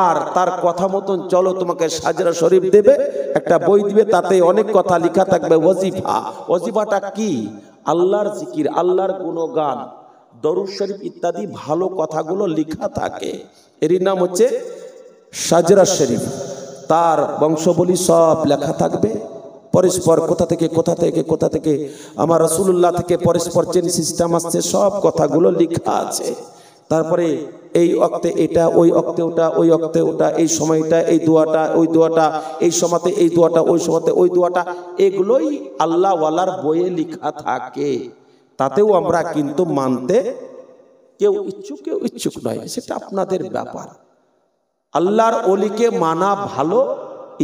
আর তার কথা মতন চলো। তোমাকে সাজরা শরীফ দেবে, একটা বই দিবে, তাতে অনেক কথা লেখা থাকবে। ওয়াজিফা, ওয়াজিফাটা কি? আল্লাহর জিকির, আল্লাহর গুণগান, দরুদ শরীফ ইত্যাদি ভালো কথাগুলো লেখা থাকে। এরই নাম হচ্ছে সাজরা শরীফ। তার বংশবলী সব লেখা থাকবে, পরস্পর কোথা থেকে কোথা থেকে কোথা থেকে আমার রাসূলুল্লাহ থেকে পরস্পর চেন সিস্টেম আসছে, সব কথাগুলো লেখা আছে। তারপরে এই অক্তে এটা, ওই অক্তে ওটা, ওই অক্তে ওটা, এই সময়টা এই দোয়াটা, ওই দোয়াটা, এই সময়তে এই দোয়াটা, ওই সময়তে ওই দোয়াটা, এগুলোই আল্লাহওয়ালার বইয়ে লেখা থাকে। তাতেও আমরা কিন্তু মানতে কেউ ইচ্ছুক কেউ ইচ্ছুক নয়, সেটা আপনাদের ব্যাপার। আল্লাহর ওলিকে মানা ভালো,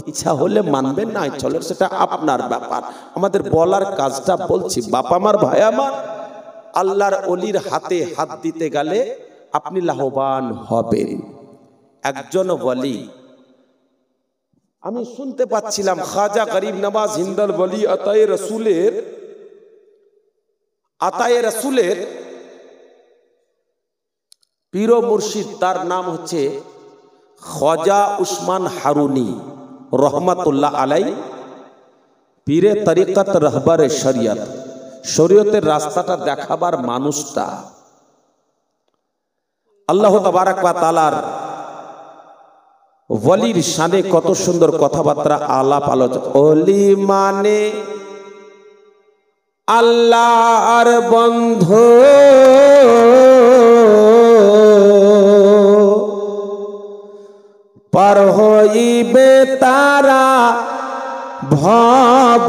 ইচ্ছা হলে মানবেন, না ইচ্ছা হলে সেটা আপনার ব্যাপার। আমাদের বলার কাজটা বলছি। বাবা আমার, ভাই আমার, আল্লাহর ওলির হাতে হাত দিতে গেলে আপনি লাভবান হবেন। একজন ওলি, আমি শুনতে পাচ্ছিলাম খাজা গরিব নওয়াজ হিন্দল ওলি আতায়ে রাসূলের পীর ও মুর্শিদ, তার নাম হচ্ছে খাজা উসমান হারুনি রহমাতুল্লাহ আলাই, পীরে তরিকত রাহবারে শরিয়ত, শরীয়তের রাস্তাটা দেখাবার মানুষটা। আল্লাহ তাবারক ওয়া তাআলার ওলির শানে কত সুন্দর কথাবার্তা, আলাপ আলোচনা। ওলি মানে আল্লাহর বন্ধু, পার হইবে তারা ভব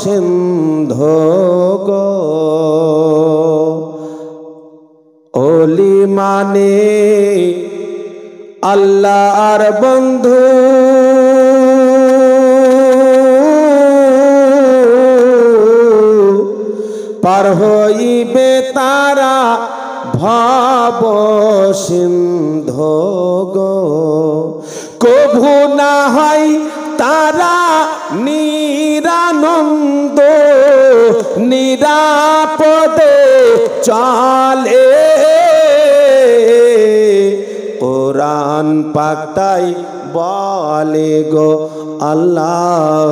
সিন্ধু গো। ওলি মানে আল্লাহর বন্ধু, পার হইবে তারা ভব সিন্ধু গো। কভু না হয় তারা নিরানন্দ, নিরাপদে চলে। কোরআন পাক তাই বলে গো আল্লাহ,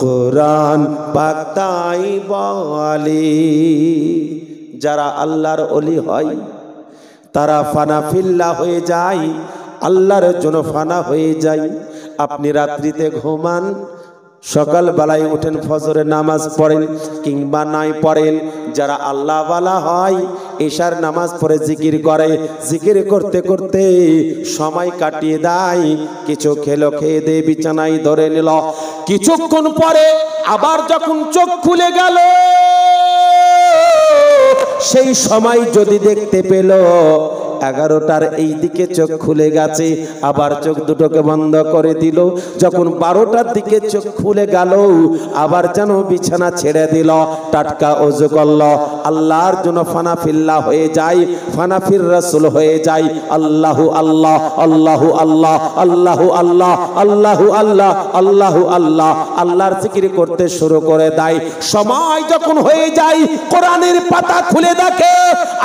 কোরআন পাক তাই বলে। যারা আল্লাহর ওলি হয় তারা ফানা ফিল্লাহ হয়ে যায়, আল্লাহর জন্য ফানা হয়ে যায়। আপনি রাত্রিতে ঘুমান, সকাল বেলায় উঠেন, ফজরের নামাজ পড়েন কিংবা নাই পড়েন, যারা আল্লাহ ওয়ালা হয় এশার নামাজ পড়ে জিকির করে, জিকির করতে করতে সময় কাটিয়ে দেয়। কিছু খেলো, খেয়ে দিয়ে বিছানায় ধরে নিল, কিছুক্ষণ পরে আবার যখন চোখ খুলে গেল, সেই সময় যদি দেখতে পেল 11টার এই দিকে চোখ খুলে গেছে, আবার চোখ দুটোকে বন্ধ করে দিল। যখন 12টার দিকে চোখ খুলে গেল, আবার যেন বিছানা ছেড়ে দিল, টাটকা ওযু করল, আল্লাহর জন্য ফানা ফিল্লাহ হয়ে যায়, ফানা ফির রাসূল হয়ে যায়। আল্লাহু আল্লাহ, আল্লাহু আল্লাহ, আল্লাহু আল্লাহ, আল্লাহু আল্লাহ, আল্লাহু আল্লাহ, আল্লাহর জিকির করতে শুরু করে দেয়। সময় যখন হয়ে যায়, কোরআনের পাতা খুলে দেখে,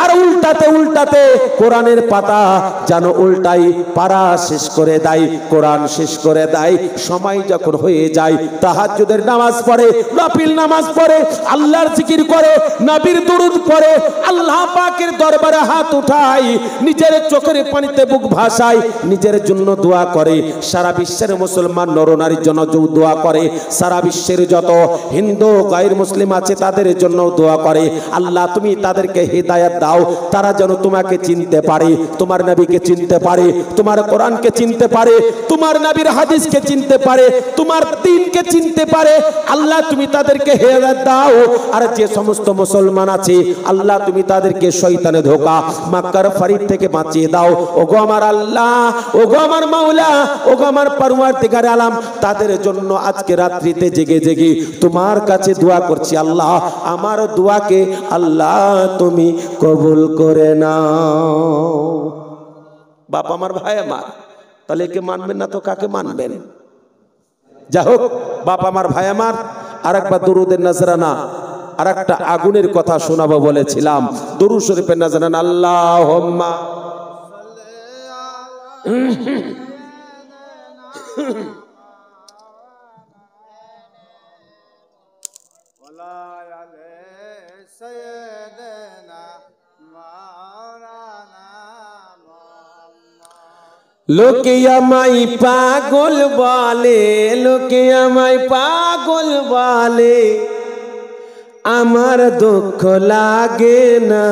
আর উল্টাতে উল্টাতে কোরআনের পাতা যেন উল্টাই পারা শেষ করে দেয়, কোরআন শেষ করে দেয়। সময় যখন হয়ে যায়, তাহাজ্জুদের নামাজ পড়ে, নফিল নামাজ পড়ে, আল্লাহর জিকির করে, নবীর দুরূদ পড়ে, আল্লাহ পাকের দরবারে হাত উঠায়, নিজের চোখের পানিতে বুক ভাসায়, নিজের জন্য দোয়া করে, সারা বিশ্বের মুসলমান নরনারীর জন্য দোয়া করে, সারা বিশ্বের যত হিন্দু গায়র মুসলিম আছে তাদের জন্য দোয়া করে। আল্লাহ তুমি তাদেরকে হিদায়াত দাও, তারা যেন তোমাকে চিনতে পারে, তোমার নবীকে চিনতে পারে, তোমার কোরআনকে চিনতে পারে, তোমার নবীর হাদিসকে চিনতে পারে, তোমার দ্বীনকে চিনতে পারে। আল্লাহ তুমি তাদেরকে হেদায়েত দাও। আর যে সমস্ত মুসলমান আছে আল্লাহ তুমি তাদেরকে শয়তানের ধোঁকা মাক্কার ফারিদ থেকে বাঁচিয়ে দাও। ওগো আমার আল্লাহ, ওগো আমার মাওলা, ওগো আমার পরওয়ারদিগার আলম, তাদের জন্য আজকে রাত্রিতে জেগে জেগে তোমার কাছে দোয়া করছি। আল্লাহ আমার দোয়াকে আল্লাহ তুমি কবুল করে নাও। বাপ আমার, ভাই আমার, তাহলে একে মানবেন না তো কাকে মানবেন? যা হোক, বাপ আমার, ভাই আমার, আর একবার দরুদের নজরানা, আর একটা আগুনের কথা শোনাবো বলেছিলাম। দরুদ শরীফের নজরানা। আল্লাহুম্মা লোকে আমায় পাগল বলে, লোকে আমায় পাগল বলে, আমার দুঃখ লাগে না,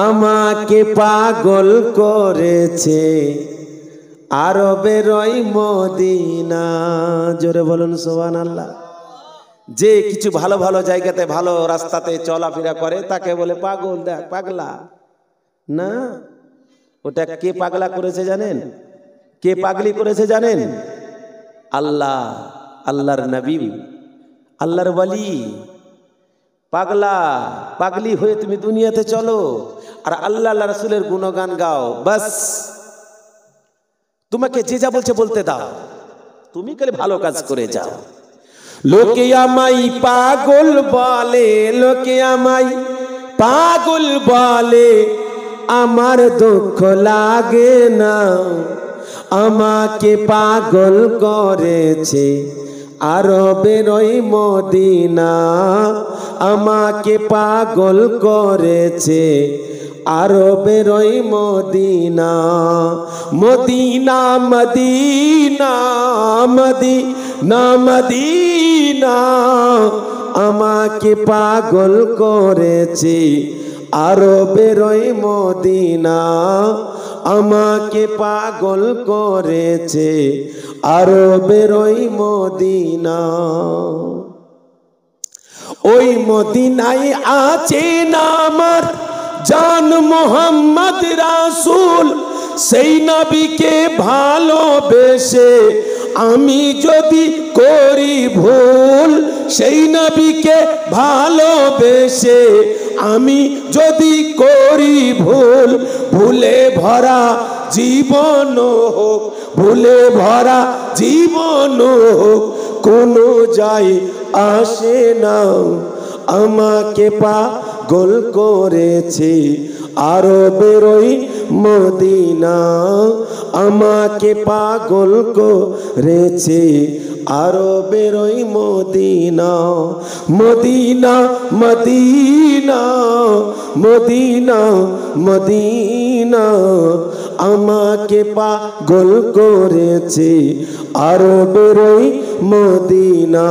আমাকে পাগল করেছে আরবের ওই মদিনা। জোরে বলুন সুবহানাল্লাহ। যে কিছু ভালো ভালো জায়গাতে ভালো রাস্তাতে চলাফেরা করে তাকে বলে পাগল, দেখ পাগলা। না, ওটা কে পাগলা করেছে জানেন? কে পাগলি করেছে জানেন? আল্লাহ, আল্লাহর নবী, আল্লাহর ওয়ালি। পাগলা পাগলি হয়ে তুমি দুনিয়াতে চলো আর আল্লাহ আল্লাহ রাসূলের গুণগান গাও, বাস। তোমাকে যে যা বলছে বলতে দাও, তুমি খালি ভালো কাজ করে যাও। লোকে আমায় পাগল বলে, লোকে আমায় পাগল বলে, আমার দুঃখ লাগে না, আমাকে পাগল করেছে আরবের ওই মদিনা, আমাকে পাগল করেছে আরবের ওই Medina. Medina Medina Medina Medina, আমাকে পাগল করেছে আরবের ওই মদিনা, আমাকে পাগল করেছে আরবের ওই মদিনা। ওই মদিনায় আছে না আমার জান মোহাম্মদ রাসূল, সেই নবীকে ভালোবেসে আমি যদি করি ভুল, সেই নবীকে ভালোবেসে আমি যদি করি ভুল, ভুলে ভরা জীবন হোক, ভুলে ভরা জীবন হোক, কোনো যায় আসে না, আমাকে পাগল করেছে আরবের ওই মদিনা, আমাকে পাগল করেছে আরবের ওই Medina. Medina Medina Medina Medina, আমাকে পাগল করেছে আরবের ওই মদিনা,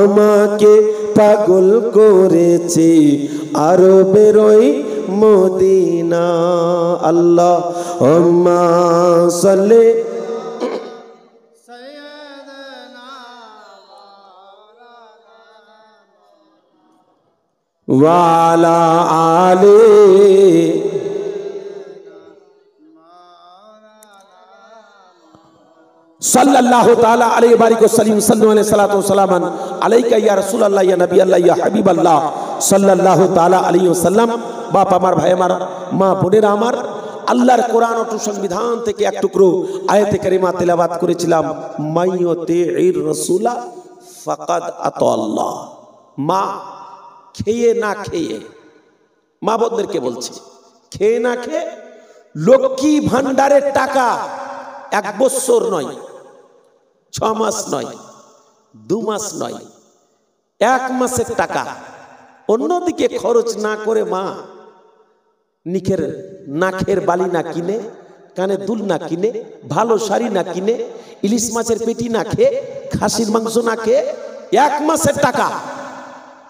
আমাকে পাগল করেছে আরবের ওই মদিনা। আল্লাহুম্মা সাল্লি ওয়া আলা আলি সাল্লাল্লাহু তাআলা আলাইহি বারিক ওয়া সাল্লিম। সাল্লু আলাইহি সাল্লাতু ওয়া সালামান আলাইকা ইয়া রাসূলুল্লাহ ইয়া নবী আল্লাহ ইয়া হাবিবাল্লাহ সাল্লাল্লাহু তাআলা আলাইহি ওয়াসাল্লাম। বাপ আমার, ভাই আমার, মা বোনেরা আমার, আল্লাহর কোরআন ও সংবিধান থেকে এক টুকরো আয়াতে কারিমা তেলাওয়াত করেছিলাম। মাইয়ুতির রাসূলা ফাকাদ আতাল্লাহ। মা খেয়ে না খেয়ে, মা বোনদেরকে বলছে, খেয়ে না খেয়ে লক্ষ্মী ভান্ডারের টাকা 1 বছর নয়, 6 মাস নয়, 2 মাস নয়, 1 মাসের টাকা অন্যদিকে খরচ না করে মা নাকের বালি না কিনে, কানে দুল না কিনে, ভালো শাড়ি না কিনে, ইলিশ মাছের পেটি না খেয়ে, খাসির মাংস না খেয়ে 1 মাসের টাকা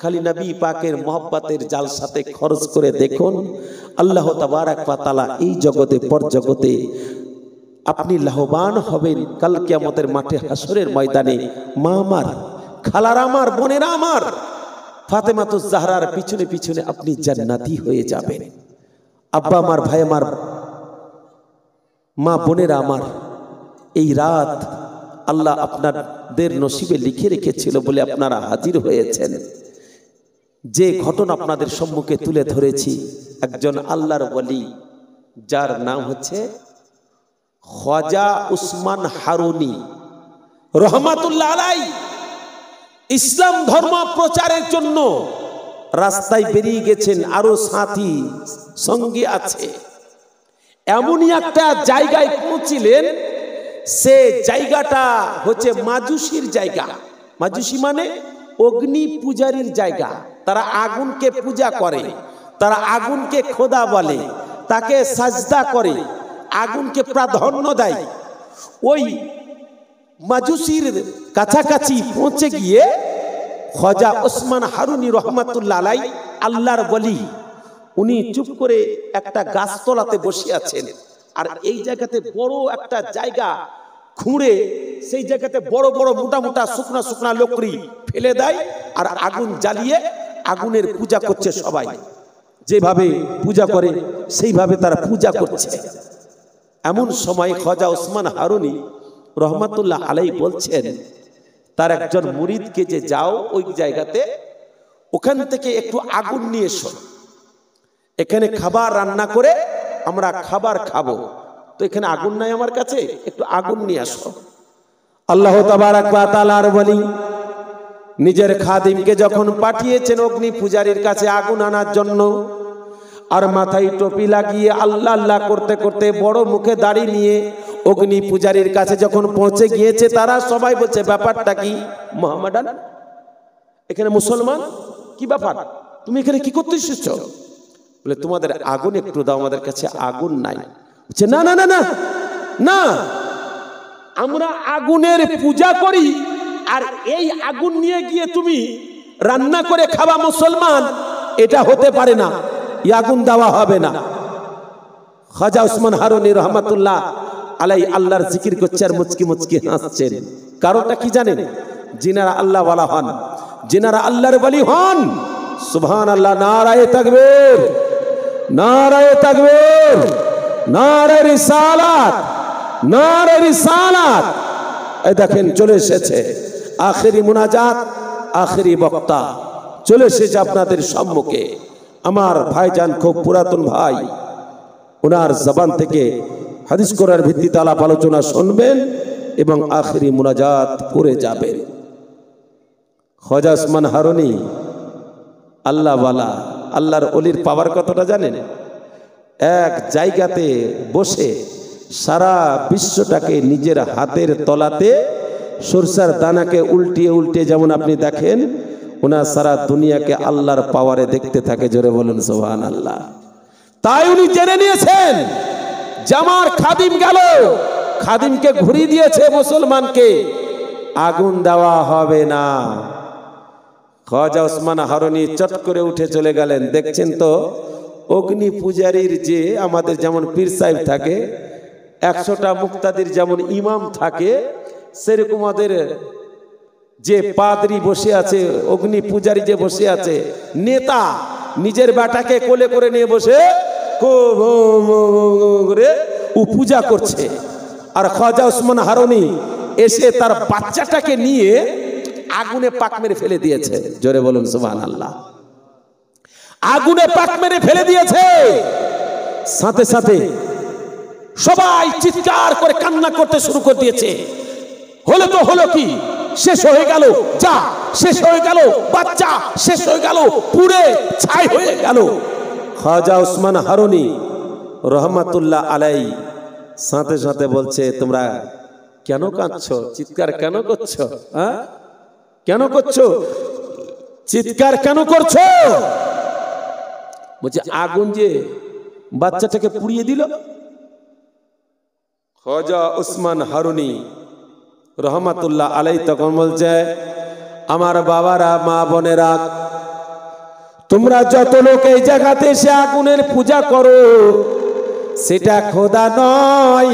খালি নবী পাকের মহব্বতের জালসাতে খরচ করে দেখুন, আল্লাহ তাবারক ওয়া তাআলা এই জগতে পর জগতে আপনি লাভবান হবেন। কাল কিয়ামতের মাঠে হাসরের ময়দানে মা আমার, খালারা আমার, বোনেরা আমার, ফাতেমাতুজ জাহরার পিছনে পিছনে আপনি জান্নাতি হয়ে যাবেন। আব্বা আমার, ভাই আমার, মা বোনেরা আমার, এই রাত আল্লাহ আপনাদের নসিবে লিখে রেখেছিল বলে আপনারা হাজির হয়েছেন। যে ঘটনা আপনাদের সম্মুখে তুলে ধরেছি, একজন আল্লাহর ওয়ালি যার নাম হচ্ছে খাজা উসমান হারুনি রহমাতুল্লাহ আলাইহি, ইসলাম ধর্ম প্রচারের জন্য রাস্তায় বেরিয়ে গেছেন, আরো সাথী সঙ্গী আছে। এমনই একটা জায়গায় পৌঁছিলেন, সে জায়গাটা হচ্ছে মাজুসির জায়গা। মাজুসি মানে অগ্নি পূজারীর জায়গা। তারা আগুনকে পূজা করে, তারা আগুনকে খোদা বলে, তাকে সাজদা করে, আগুনকে প্রাধান্য দেয়। ওই মাজুসির কাছাকাছি পৌঁছে গিয়ে খাজা উসমান হারুনি রহমাতুল্লাহ আলাইহি, আল্লাহর ওয়ালি, উনি চুপ করে একটা গাছতলাতে বসে আছেন। আর এই জায়গাতে বড় একটা জায়গা খুঁড়ে সেই জায়গাতে বড় বড় মোটা মোটা শুকনা শুকনা লকড়ি ফেলে দেয়, আর আগুন জ্বালিয়ে আগুনের পূজা করছে। সবাই যেভাবে পূজা করে সেইভাবে তারা পূজা করছে। এমন সময় খাজা উসমান হারুনি রহমাতুল্লাহ আলাইহি বলছেন তার একজন মুরিদকে যে যাও ওই জায়গাতে, ওখান থেকে একটু আগুন নিয়ে এসো, এখানে খাবার রান্না করে আমরা খাবার খাবো। তো এখানে আগুন নাই আমার কাছে, একটু আগুন নিয়ে আসো। আল্লাহ তাবারক ওয়া তাআলার ওয়ালি নিজের খাদিমকে যখন পাঠিয়েছেন অগ্নি পূজারীর কাছে আগুন আনার জন্য, আর মাথায় টুপি লাগিয়ে আল্লাহ আল্লাহ করতে করতে বড় মুখে দাড়ি নিয়ে অগ্নি পূজারীর কাছে যখন পৌঁছে গিয়েছে, তারা সবাই বলছে ব্যাপারটা কি মুহাম্মাদান, এখানে মুসলমান, কি ব্যাপার, তুমি এখানে কি করতে এসেছো? বলে তোমাদের আগুন একটু দাও, আমাদের কাছে আগুন নাই। বলছে না না না না না, আমরা আগুনের পূজা করি, আর এই আগুন নিয়ে গিয়ে তুমি রান্না করে খাওয়া মুসলমান, এটা হতে পারে না, এই আগুন দেওয়া হবে না। খাজা উসমান হারুনি রহমাতুল্লাহ আলাইহি আল্লাহর জিকির করছে আর মুচকি মুচকি হাসছেন। কারণটা কি জানেন? যিনারা আল্লাহ ওয়ালা হন, যিনারা আল্লাহর ওয়ালি হন, সুবহানাল্লাহ, নারায়ে তাকবীর, নারায়ে তাকবীর, নারায়ে রিসালাত, নারায়ে রিসালাত। এই দেখেন চলে এসেছে আখেরি মুনাজাত, আখেরি বক্তা চলে এসেছে আপনাদের সম্মুখে। আমার ভাইজান খুব পুরাতন ভাই, ওনার জবান থেকে হাদিস কোরআনের ভিত্তিতে আলাপ আলোচনা শুনবেন এবং আখেরি মুনাজাত করে যাবেন। খাজা উসমান হারুনি আল্লাহ ওয়ালা, আল্লাহর ওলির পাওয়ার কতটা জানেন? এক জায়গাতে বসে সারা বিশ্বটাকে নিজের হাতের তলাতে সরষার দানাকে উল্টিয়ে উল্টিয়ে, যেমন আপনি দেখেন, ওনার সারা দুনিয়াকে আল্লাহর পাওয়ারে দেখতে থাকে। জোরে বলুন সুবহানাল্লাহ। তাই উনি জেনে নিয়েছেন যে আমার খাদিম গেল, খাদিমকে ঘুরিয়ে দিয়েছে মুসলমানকে, আগুন দেওয়া হবে না। খাজা উসমান হারুনি চট করে উঠে চলে গেলেন। দেখছেন তো অগ্নি পূজারীর যে আমাদের যেমন পীর সাহেব থাকে, 100টা মুক্তাদির যেমন ইমাম থাকে, সেরকম আমাদের যে পাদ্রী বসে আছে, অগ্নি পূজারী যে বসে আছে, নেতা নিজের বেটাকে কোলে করে নিয়ে বসে ও পূজা করছে। আর খাজা উসমান হারুনি এসে তার বাচ্চাটাকে নিয়ে আগুনে পাক মেরে ফেলে দিয়েছে। জোরে বলুন সুবহানাল্লাহ। আগুনে পাক মেরে ফেলে দিয়েছে। সাথে সাথে সবাই চিৎকার করে কান্না করতে শুরু করে দিয়েছে। হলো তো হলো কি, শেষ হয়ে গেল, যা শেষ হয়ে গেল, বাচ্চা শেষ হয়ে গেল, পুড়ে ছাই হয়ে গেল। খাজা উসমান হারুনি রহমাতুল্লাহ আলাইহি সাথে সাথে বলছে, তোমরা কেন কাঁদছো, চিৎকার কেন করছো? হ্যাঁ, কেন করছো চিৎকার, কেন করছো? বলছে আগুন যে বাচ্চাটাকে পুড়িয়ে দিল। খাজা উসমান হারুনি রহমাতুল্লাহ আলাইহি তখন বলছে, আমার বাবারা, মা বোনেরা, তোমরা যত লোক এই জায়গাতে এসে আগুনের পূজা করো, সেটা খোদা নয়।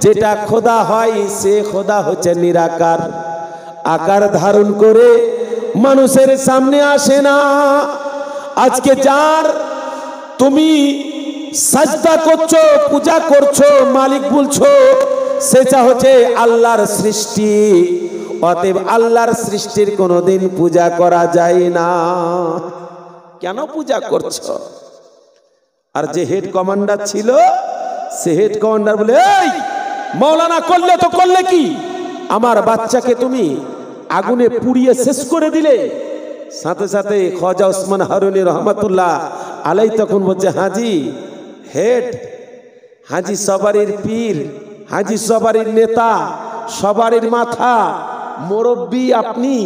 যেটা খোদা হয় সে খোদা হচ্ছে নিরাকার, আকার ধারণ করে মানুষের সামনে আসে না। আজকে যার তুমি সাজদা করছো, পূজা করছো, মালিক বলছো, সেটা হচ্ছে আল্লাহর সৃষ্টি। অতএব আল্লাহর সৃষ্টির কোনোদিন পূজা করা যায় না। কেন পূজা করছো? আর যে হেড কমান্ডার ছিল, সে হেড কমান্ডার বলে, এই মৌলানা করলে তো করলে কি, আমার বাচ্চাকে তুমি আগুনে পুড়িয়ে শেষ করে দিলে। সাথে সাথে খাজা ওসমান হারুনি রহমাতুল্লাহ আলাই তখন বলছে, হাজি হেড, হাজি সবারির পীর, হাজি সবারির নেতা, সবারির মাথা, মুরব্বী আপনি,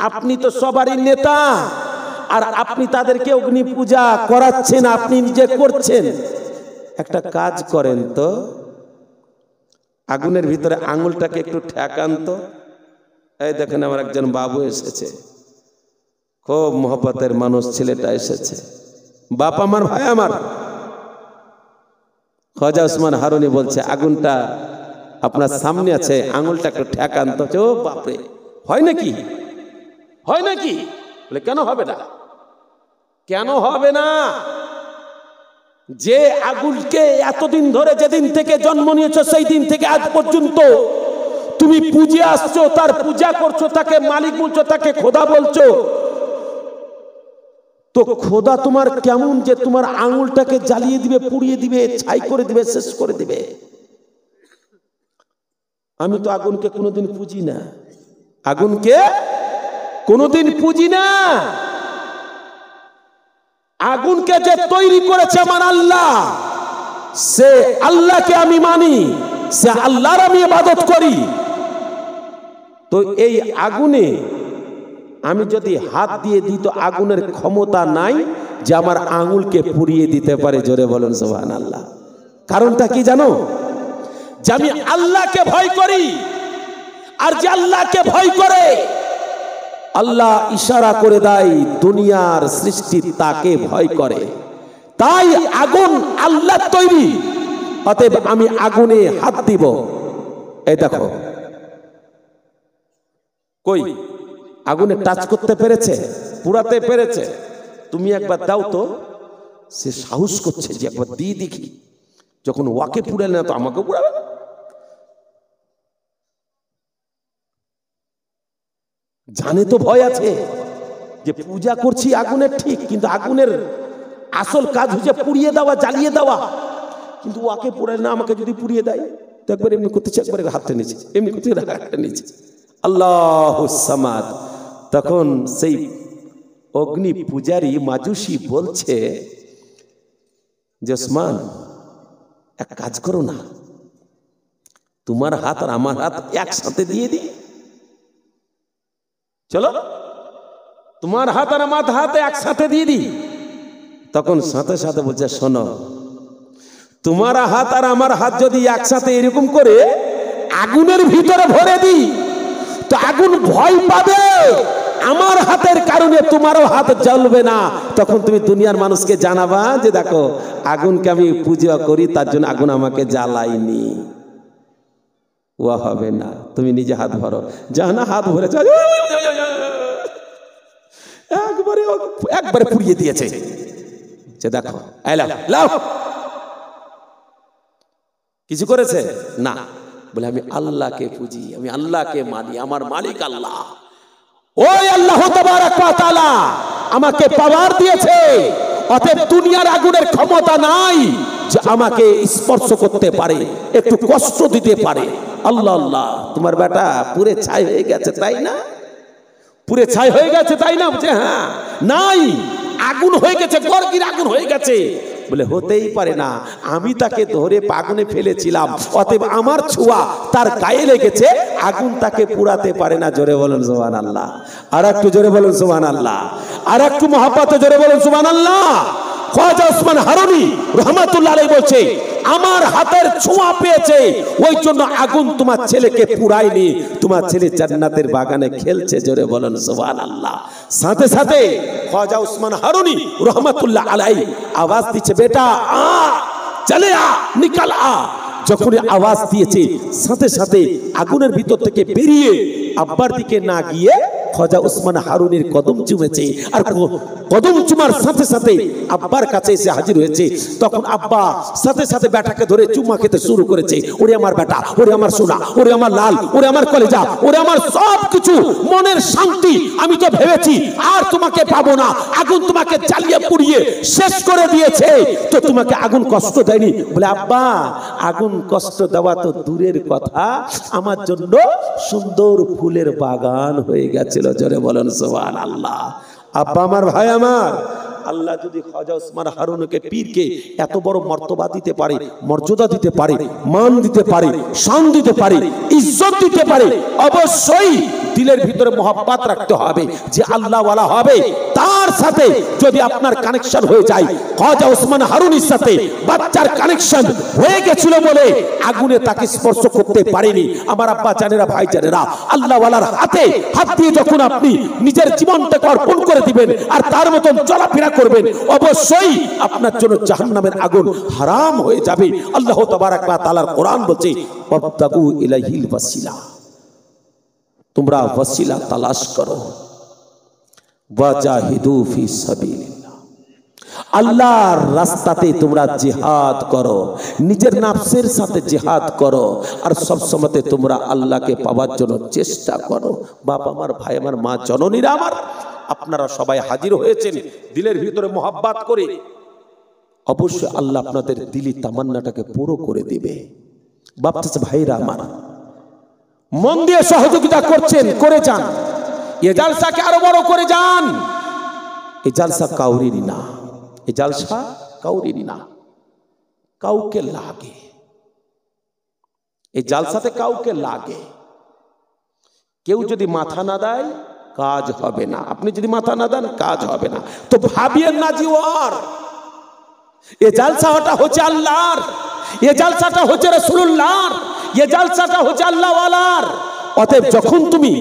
আপনি তো সবারই নেতা, আর আপনি তাদেরকে অগ্নি পূজা করাচ্ছেন, আপনি নিজে করছেন। একটা কাজ করেন তো, আগুনের ভিতরে আঙুলটাকে একটু ঠেকান তো। এই দেখেন আমার একজন বাবু এসেছে, খুব মহব্বতের মানুষ, ছেলেটা এসেছে। বাপ আমার, ভাই আমার। খাজা ওসমান হারুনি বলছে, আগুনটা আপনার সামনে আছে, আঙুলটা একটু ঠেকান তো। ও বাপরে, হয় নাকি? হয় নাকি? বলে কেন হবে না? কেন হবে না? যে আগুনকে এতদিন ধরে, যেদিন থেকে জন্ম নিয়েছো সেই দিন থেকে আজ পর্যন্ত তুমি পূজে আসছো, তার পূজা করছো, তাকে মালিক বলছো, তাকে খোদা বলছো, তো খোদা তোমার কেমন যে তোমার আঙুলটাকে জ্বালিয়ে দিবে, পুড়িয়ে দিবে, ছাই করে দিবে, শেষ করে দিবে? আমি তো আগুনকে কোনোদিন পুজি না, আগুনকে কোনোদিন পুজি না। আগুনকে যে তৈরি করেছে আমার আল্লাহ, সে আল্লাহকে আমি মানি, সে আল্লাহর আমি ইবাদত করি। তো এই আগুনে আমি যদি হাত দিয়ে দিই, তো আগুনের ক্ষমতা নাই যে আমার আঙুলকে পুড়িয়ে দিতে পারে। জোরে বলেন সুবহানাল্লাহ। কারণটা কি জানো? যে আমি আল্লাহকে ভয় করি, আর যে আল্লাহকে ভয় করে, আল্লাহ ইশারা করে দেয় দুনিয়ার সৃষ্টি তাকে ভয় করে। তাই আগুন আল্লাহ তৈরি, অতএব আমি আগুনে হাত দিব। এই দেখো, কই আগুনে টাচ করতে পেরেছে? পুরাতে পেরেছে? তুমি একবার দাও তো। সে সাহস করছে যে একবার দিয়ে দেখি। যখন ওয়াকে পুড়ালে না, তো আমাকে পুড়াবে? জানে তো ভয় আছে যে পূজা করছি আগুনের, ঠিক, কিন্তু আগুনের আসল কাজ হচ্ছে পুড়িয়ে দেওয়া, জ্বালিয়ে দেওয়া। কিন্তু ওয়াকে পুড়ালে না, আমাকে যদি পুড়িয়ে দেয়, তো একবার এমনি করতেছে, একবার হাতটা নিচে, এমনি করতে হাতটা নিচে। আল্লাহুস সামাদ। তখন সেই অগ্নি পূজারী মাজুসি বলছে যে, ওসমান এক কাজ করো না, তোমার হাত আর আমার হাত একসাথে দিয়ে দিই। চলো, তোমার হাত আর আমার হাত একসাথে দিয়ে দিই। তখন সাথে সাথে বলছে, শোনো, তোমার হাত আর আমার হাত যদি একসাথে এরকম করে আগুনের ভিতরে ভরে দিই, তো আগুন ভয় পাবে, আমার হাতের কারণে তোমারও হাত জ্বলবে না। তখন তুমি দুনিয়ার মানুষকে জানাবা যে দেখো, আগুনকে আমি পূজা করি, তার জন্য আগুন আমাকে জ্বালায়নি। ও হবে না, তুমি নিজে হাত ভরো। যা না, হাত ভরে একবারে পুড়িয়ে দিয়েছে। দেখো, কিছু করেছে না, বলে আমি আল্লাহকে পুজি, আমি আল্লাহকে মানি, আমার মালিক আল্লাহ। ওই আল্লাহ তাবারক ওয়া তাআলা আমাকে পাওয়ার দিয়েছে, অতএব দুনিয়ার আগুনের ক্ষমতা নাই যে আমাকে স্পর্শ করতে পারে, একটু কষ্ট দিতে পারে। আল্লাহ আল্লাহ, তোমার বেটা পুরে ছাই হয়ে গেছে তাই না? পুরে ছাই হয়ে গেছে তাই না? বলছে হ্যাঁ। নাই, আগুন হয়ে গেছে, গর্গির আগুন হয়ে গেছে। বলে হতেই পারে না, আমি তাকে ধরে আগুনে ফেলেছিলাম, অতএব আমার ছোঁয়া তার গায়ে লেগেছে, আগুন তাকে পুড়াতে পারে না। জোরে বলেন সুবহানাল্লাহ। আর একটু জোরে বলেন সুবহানাল্লাহ। আর একটু মহব্বতে জোরে বলেন সুবহানাল্লাহ। খ্বাজা ওসমান হারুনি রহমাতুল্লাহ আলাইহি বলছে, আমার হাতের ছোঁয়া পেয়েছে, ওই জন্য আগুন তোমার ছেলেকে পুরায়নি, তোমার ছেলে জান্নাতের বাগানে খেলছে। জোরে বলেন সুবহানাল্লাহ। সাথে সাথে খ্বাজা ওসমান হারুনি রহমাতুল্লাহ আলাইহি আওয়াজ দিচ্ছে, বেটা আ, চলে আ, নিকাল আ। যখন আওয়াজ দিয়েছে, সাথে সাথে আগুনের ভিতর থেকে বেরিয়ে আব্বার দিকে না গিয়ে খ্বাজা ওসমান হারুনির কদম চুমেছে, আর কদম চুমার সাথে সাথে আব্বার কাছে এসে হাজির হয়েছে। তখন আব্বা সাথে সাথে বেটাকে ধরে চুম্মা খেতে শুরু করেছে। ওরে আমার বেটা, ওরে আমার সোনা, ওরে আমার লাল, ওরে আমার কলেজা, ওরে আমার সব কিছু, মনের শান্তি। আমি তো ভেবেছি আর তোমাকে পাবো না, আগুন তোমাকে জ্বালিয়ে পুড়িয়ে শেষ করে দিয়েছে, তো তোমাকে আগুন কষ্ট দেয়নি। বলে আব্বা, আগুন কষ্ট দেওয়া তো দূরের কথা, আমার জন্য সুন্দর ফুলের বাগান হয়ে গেছিল। জোরে বলেন সুবহানাল্লাহ। আব্বা আমার, ভাই আমার, আল্লাহ যদি খ্বাজা ওসমান হারুনকে পীরকে এত বড় মর্তবা দিতে পারে, মর্যাদা দিতে পারে, মান দিতে পারে, শান দিতে পারে, ইজ্জত দিতে পারে, অবশ্যই দিলের ভিতরে মোহাব্বত রাখতে হবে যে আল্লাহ ওয়ালা হবে। তার সাথে যদি আপনার কানেকশন হয়ে যায়, খ্বাজা ওসমান হারুনির সাথে বাচ্চার কানেকশন হয়ে গেছিল বলে আগুনে তাকে স্পর্শ করতে পারেনি। আমার আব্বা জানেরা, ভাই জানেরা, আল্লাহ ওয়ালার হাতে হাত দিয়ে যখন আপনি নিজের জীবনটাকে অর্পণ করে দিবেন আর তার মতন চলাফেরা করবেন, অবশ্যই আপনার জন্য জাহান্নামের আগুন হারাম হয়ে যাবে। আল্লাহ তাবারাক ওয়া তাআলার কোরআন বলছে, ওয়াবতাগু ইলাইহিল ওয়াসিলা, তোমরা ওয়াসিলা তালাশ করো, ওয়াজাহিদু ফি সাবিলিল্লাহ, আল্লাহর রাস্তাতে তোমরা জিহাদ করো, নিজের নফসের সাথে জিহাদ করো, আর সব সময়তে তোমরা আল্লাহকে পাওয়ার জন্য চেষ্টা করো। বাপ আমার, ভাই আমার, মা জননীরা আমার, আপনারা সবাই হাজির হয়েছেন দিলের ভিতরে মোহাব্বত করে, অবশ্যই আল্লাহ আপনাদের দিলি তামান্নাটাকে পুরো করে দিবে। বাপ চাচা ভাইরা আমার, মন দিয়ে সহযোগিতা করছেন, করে যান, এই জালসাকে আরো বড় করে যান। এই জালসা কাউরির না, এই জালসা কাউরির না, কাউকে লাগে, এই জালসাতে কাউকে লাগে। কেউ যদি মাথা না দেয় কাজ হবে না, আপনি যদি মাথা না দেন কাজ হবে না। তো ভাবিয়েন না যে ওর এই জালসাটা হচ্ছে আল্লাহর, এই জালসাটা হচ্ছে রাসূলুল্লাহর, এই জালসাটা হচ্ছে আল্লাহ ওয়ালার। অতএব যখন তুমি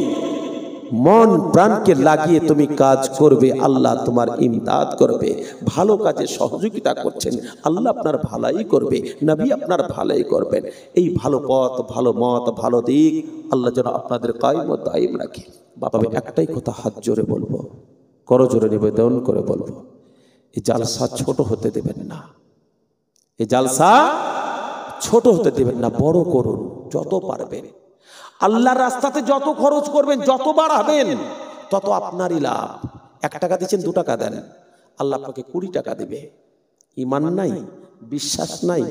মন প্রাণকে লাগিয়ে তুমি কাজ করবে, আল্লাহ তোমার ইমদাদ করবে, ভালো কাজে সহযোগিতা করছেন, আল্লাহ আপনার ভালাই করবে, নবী আপনার ভালাই করবেন। এই ভালো পথ, ভালো মত, ভালো দিক আল্লাহ যেন আপনাদের কায়েম ও দায়েম রাখে। বাবা, একটাই কথা হাত জোরে বলবো, করজোরে নিবেদন করে বলবো, এই জালসা ছোট হতে দেবেন না, এই জালসা ছোট হতে দেবেন না, বড় করুন যত পারবেন। আল্লাহর রাস্তাতে যত খরচ করবেন, যত বাড়াবেন, তত আপনারই লাভ। 1 টাকা দিচ্ছেন, 2 টাকা দেন, আল্লাহ আপনাকে 20 টাকা দিবে। ঈমান নাই, বিশ্বাস নাই,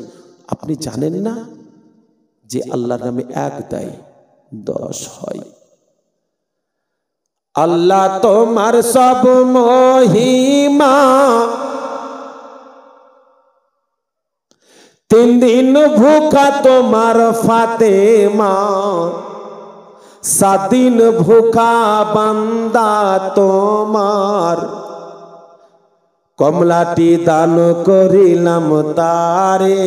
আপনি জানেন না যে আল্লাহর নামে 1 দেয় 10 হয়। আল্লাহ তোমার সব মহিমা, 3 দিন ভুখা তোমার ফাতেমা, 7 দিন ভুখা বান্দা তোমার, কমলাটি দান করিলাম তারে,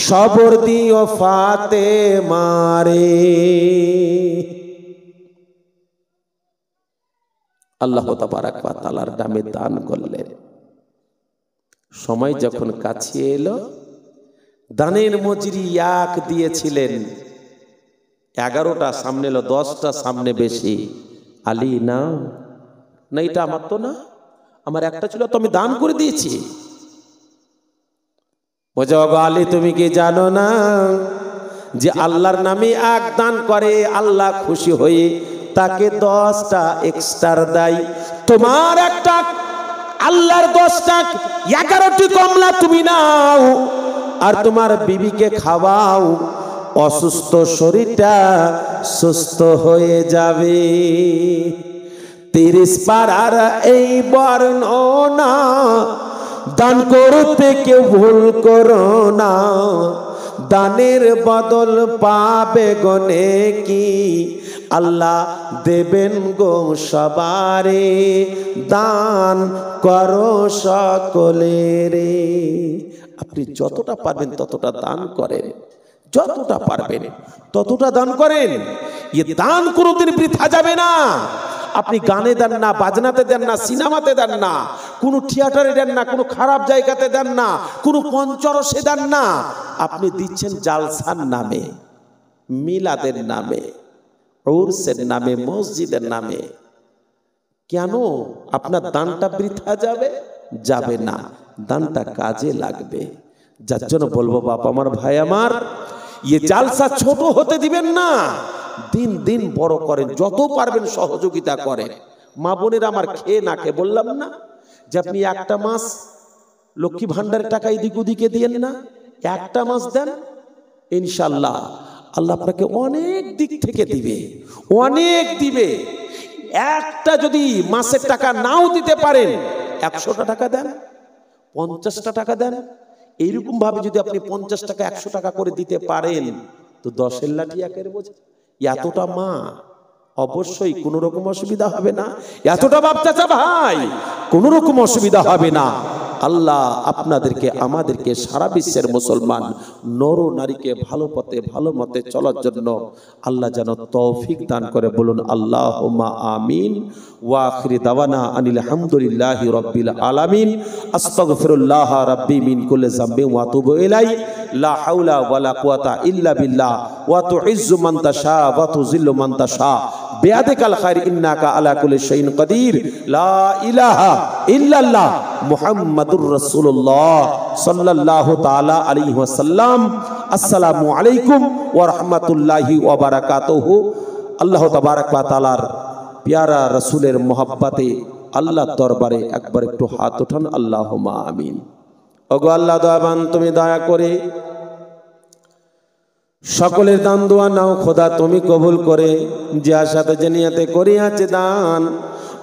সবর দিও ফাতেমারে। আল্লাহ তাবারাক ওয়া তাআলার নামে দান করলেন। সময় যখন কাছে এলো, দানের মজুরি 1 দিয়েছিলেন, 11টা সামনে এলো, 10টা সামনে বেশি। আলী না, না এটা আমার তো না, আমার একটা ছিল তো আমি দান করে দিয়েছি। বলছে, ওগো আলী তুমি কি জানো না যে আল্লাহর নামে 1 দান করে আল্লাহ খুশি হয়ে তাকে 10টা এক্সট্রা দেয়। তোমার একটা, আল্লাহর 10টা, 11টি কমলা তুমি নাও আর তোমার বিবিকে খাওয়াও, অসুস্থ শরীরটা সুস্থ হয়ে যাবে। 30 পারার এই বর্ণনা দান করতে কেউ ভুল করো না, দানের বদল পাবে গনে কি আল্লাহ দেবেন গো সবারে দান করো সকলেরে। আপনি যতটা পারবেন ততটা দান করেন, যতটা পারবেন ততটা দান করেন। এ দান কোনোদিন বৃথা যাবে না। আপনি গানে দেন না, বাজনাতে দেন না, সিনেমাতে দেন না, কোনো থিয়েটারে দেন না, কোনো খারাপ জায়গাতে দেন না, কোনো পঞ্চরসে দেন না। আপনি দিচ্ছেন জালসার নামে, মিলাদের নামে, উরসের নামে, মসজিদের নামে। কেন আপনার দানটা বৃথা যাবে? যাবে না, দানটা কাজে লাগবে। যার জন্য বলবো বাবা আমার, ভাই আমার, ये জালসা ছোট হতে দিবেন না, দিন দিন বড় করেন, যত পারবেন সহযোগিতা করেন। মা বোনেরা আমার, খেয়ে না খেয়ে বললাম না যে আপনি একটা মাস লক্ষ্মী ভান্ডারের টাকা এদিক ওদিকে দিয়েন না, একটা মাস দেন, ইনশাআল্লাহ আল্লাহ আপনাকে অনেক দিক থেকে দিবে, অনেক দিবে। একটা যদি মাসের টাকা নাও দিতে পারেন, 100টা টাকা দেন, 50টা টাকা দেন। এইরকম ভাবে যদি আপনি 50 টাকা 100 টাকা করে দিতে পারেন, তো 10-এর লাঠি 1-এর বোঝা। এতটা মা, অবশ্যই কোনো রকম অসুবিধা হবে না। এতটা বাপ চাচা ভাই, কোনো রকম অসুবিধা হবে না। আল্লাহ আপনাদেরকে, আমাদেরকে, সারা বিশ্বের মুসলমান নর নারীকে ভালো পথে ভালো মতে চলার জন্য আল্লাহ যেন তৌফিক দান করে। বলুন আল্লাহুম্মা আমিন। ওয়া আখিরি দাওয়ানা আনিল হামদুলিল্লাহি রাব্বিল আলামিন। আস্তাগফিরুল্লাহ রাব্বি মিন কুল্লি যামবিন ওয়া আতুবু ইলাই। লা হাওলা ওয়ালা কুওয়াতা ইল্লা বিল্লাহ। ওয়া তুইজ্জু মান তাশা ওয়া তুযিল্লু মান তাশা বিয়াদিকাল খায়র ইন্নাকা আলা কুল্লি শাইইন কাদির। লা ইলাহা ইল্লাল্লাহ মুহাম্মাদুর রাসূলুল্লাহ সাল্লাল্লাহু তাআলা আলাইহি ওয়াসাল্লাম। আসসালামু আলাইকুম ওয়া রাহমাতুল্লাহি ওয়া বারাকাতুহু। আল্লাহ তাবারক ওয়া তাআলার প্যারা রাসূলের মোহাব্বতে আল্লাহর দরবারে একবার একটু হাত উঠান, আল্লাহুম্মা আমিন। ওগো আল্লাহ দয়াবান, তুমি দয়া করে সকলের দান দোয়া নাও খোদা, তুমি কবুল করে যে আশাতে যে নিয়তে করিয়াছে দান,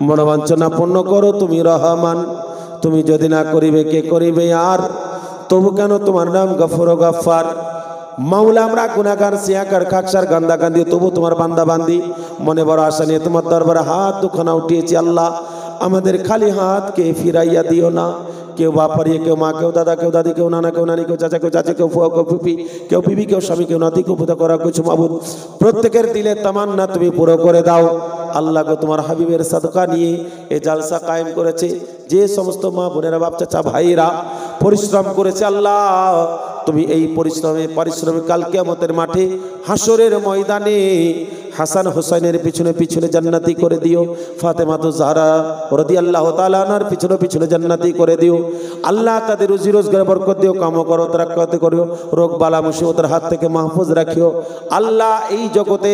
মনোবাঞ্ছনা পূর্ণ করো তুমি রহমান। তুমি যদি না করিবে কে করিবে আর? তবু কেন তোমার নাম গফুর ও গফফার। মাওলা আমরা গুনাহগার, সিয়াকার, খাকসার, গান্দা গান্দি, তবু তোমার বান্দা বান্দি মনে বড় আশা নিয়ে তোমার দরবারে হাত দুখানা উঠিয়েছি। আল্লাহ আমাদের খালি হাতকে ফিরাইয়া দিও না। কেউ বাপারিয়ে, কেউ মা, কেউ দাদা, কেউ দাদি, কেউ নানা, কেউ নানি, কেউ চাচা, কেউ চাচি, কেউ ফুয়া, কেউ ফুপি, কেউ বিবি, কেউ স্বামী, কেউ নাতি, কেউ পুতা করা কিছু মাবুদ, প্রত্যেকের দিলে তামান্না তুমি পুরো করে দাও। আল্লাহ গো, তোমার হাবিবের সাদকা নিয়ে এই জালসা কায়েম করেছে যে সমস্ত মা বোনেরা, বাপ চাচা ভাইরা পরিশ্রম করেছে, আল্লাহ তুমি এই পারিশ্রমিক কাল কিয়ামতের মাঠে হাসরের ময়দানে হাসান হোসেনের পিছনে পিছনে জান্নাতি করে দিও। ফাতেমাতু জাহরা রাদিয়াল্লাহু তাআলা আনহার পিছনে পিছনে জান্নাতি করে দিও। আল্লাহ তাদের রুজি রোজগারে বরকত দিও, কাম করো, তারাক্কাত করো, রোগ বালা মুসিবতের হাত থেকে মাহফুজ রাখিও। আল্লাহ এই জগতে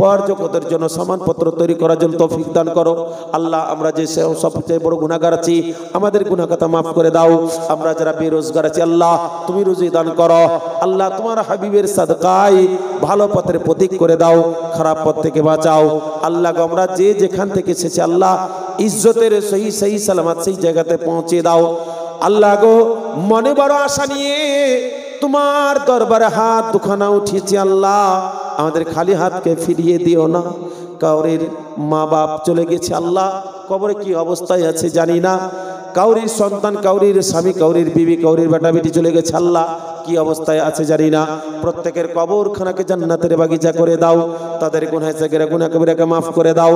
পর জগতের জন্য সামানপত্র তৈরি করার জন্য তৌফিক দান করো। আল্লাহ আমরা যে সবচেয়ে বড় গুনাহগার আছি, আমাদের গুনাহ খাতা মাফ করে দাও। আমরা যারা বেরোজগার আছি, আল্লাহ তুমি রুজি দান করো। আল্লাহ তোমার হাবিবের সাদকায় ভালো পথের প্রতীক করে দাও, খারাপ পথ থেকে বাঁচাও। আল্লাহ গো, আমরা যে যেখান থেকে এসেছি আল্লাহ ইজ্জতের সহি সালামত সেই জায়গাতে পৌঁছে দাও। আল্লাহ গো, মনে বড় আশা নিয়ে তোমার দরবারে হাত দুখানা উঠিয়েছি, আল্লাহ আমাদের খালি হাতকে ফিরিয়ে দিও না। কাউরির মা বাপ চলে গেছে, আল্লাহ কবরে কি অবস্থায় আছে জানি না। কাউরির সন্তান, কাউরির স্বামী, কাউরির বিবি, কাউরির বেটা বেটি চলে গেছে, আল্লাহ কি অবস্থায় আছে জানি না। প্রত্যেকের কবরখানাকে জান্নাতের বাগিচা করে দাও, তাদের গুনাহ সাগীরা গুনাহ কবিরাকে মাফ করে দাও।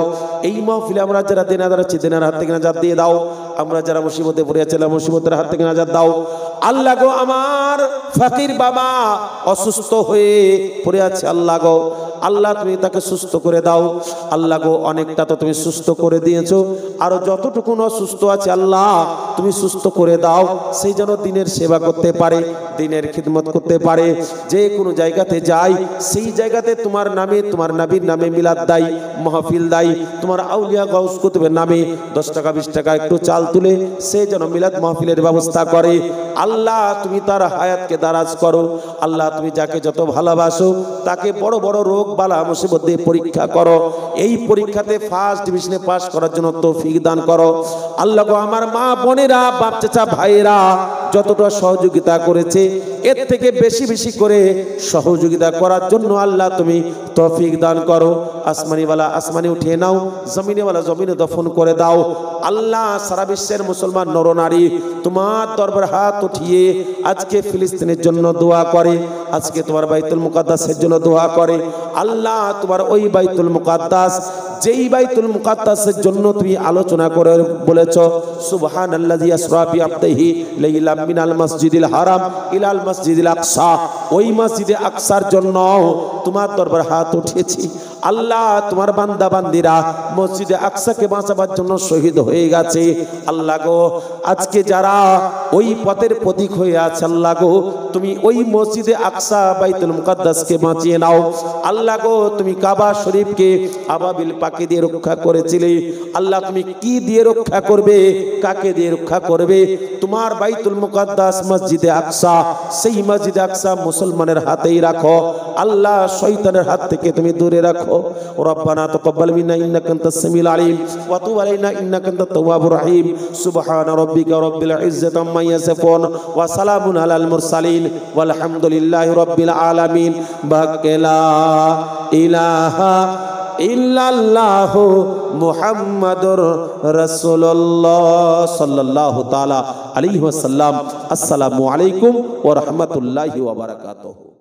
এই মাহফিলে আমরা যারা দেনাদার আছি, দেনার হাত থেকে নাজাত দিয়ে দাও। আমরা যারা মুসিবতে পড়ে আছি, মুসিবতের হাত থেকে নাজাত দাও। আল্লাহ গো, আমার ফকির বাবা অসুস্থ হয়ে পড়ে আছে, আল্লাহ গো, আল্লাহ তুমি তাকে সুস্থ করে দাও। আল্লাহ গো, অনেকটা তো তুমি সুস্থ করে দিয়েছো, আরো যতটুকু অসুস্থ আছে আল্লাহ তুমি সুস্থ করে দাও। সেই যেন দিনের সেবা করতে পারে, দিনের খিদমত করতে পারে। যে কোনো জায়গাতে যাই, সেই জায়গাতে তোমার নামে, তোমার নবীর নামে মিলাদ দাই, মাহফিল দাই, তোমার আউলিয়া গাউস কুতুবের নামে 10 টাকা 20 টাকা একটু চাল তুলে সে যেন মিলাদ মাহফিলের ব্যবস্থা করে। আল্লাহ তুমি তার হায়াতকে দারাজ করো। আল্লাহ তুমি যাকে যত ভালোবাসো তাকে বড় বড় রোগ বালা মুসিবত দিয়ে পরীক্ষা করো। এই পরীক্ষাতে ফার্স্ট ডিভিশনে পাস করার জন্য তৌফিক দান করো। আল্লাহ গো, আমার মা বোনেরা, বাপ চাচা ভাইরা যতটা সহযোগিতা করেছে এর থেকে বেশি বেশি করে সহযোগিতা করার জন্য আল্লাহ তুমি তৌফিক দান করো। আসমানিওয়ালা আসমানে উঠিয়ে নাও, জমিনেওয়ালা জমিনে দফন করে দাও। আল্লাহ সারা বিশ্বের মুসলমান নরনারী তোমার দরবার হাত উঠিয়ে আজকে ফিলিস্তিনের জন্য দোয়া করে, আজকে তোমার বাইতুল মুকাদ্দাসের জন্য দোয়া করে। আল্লাহ তোমার ওই বাইতুল মুকাদ্দাস, যেই বাইতুল মুকাদ্দাসের জন্য তুমি আলোচনা করে বলেছ সুবহানাল্লাযী আসরা বিআবদিহি লাইলাম মিনাল মাসজিদিল হারাম ইলাল মাসজিদিল আকসা, ওই মসজিদে আকসার জন্য তোমার দরবার হাত উঠিয়েছি। আল্লাহ তোমার বান্দা বান্দিরা মসজিদে আকসাকে বাঁচাবার জন্য শহীদ হয়ে গেছে। আল্লাহ গো আজকে যারা ওই পথের প্রতীক হয়ে আছে, আল্লাহ গো তুমি ওই মসজিদে আকসা বাইতুল মুকাদ্দাসকে বাঁচিয়ে নাও। আল্লাহ গো তুমি কাবা শরীফকে আবাবিল পাখি দিয়ে রক্ষা করেছিলে, আল্লাহ তুমি কি দিয়ে রক্ষা করবে, কাকে দিয়ে রক্ষা করবে? তোমার বাইতুল মুকাদ্দাস মসজিদে আকসা, সেই মসজিদে আকসা মুসলমানের হাতেই রাখো। আল্লাহ শয়তানের হাত থেকে তুমি দূরে রাখো। রব্বানা তাকাব্বাল মিন্না ইন্নাকা আনতাস সামিউল আলিম ওয়া তুব আলাইনা ইন্নাকা আনতাত তাওয়াবুর রহিম। সুবহানা রাব্বিকা রাব্বিল ইজ্জাতি আম্মা ইয়াসিফুন ওয়া সালামুন আলাল মুরসালিন ওয়ালহামদুলিল্লাহি রাব্বিল আলামিন। বাক্লা ইলাহা ইল্লাল্লাহু মুহাম্মাদুর রাসূলুল্লাহ সাল্লাল্লাহু তাআলা আলাইহি ওয়াসাল্লাম। আসসালামু আলাইকুম ওয়া রাহমাতুল্লাহি ওয়া বারাকাতুহু।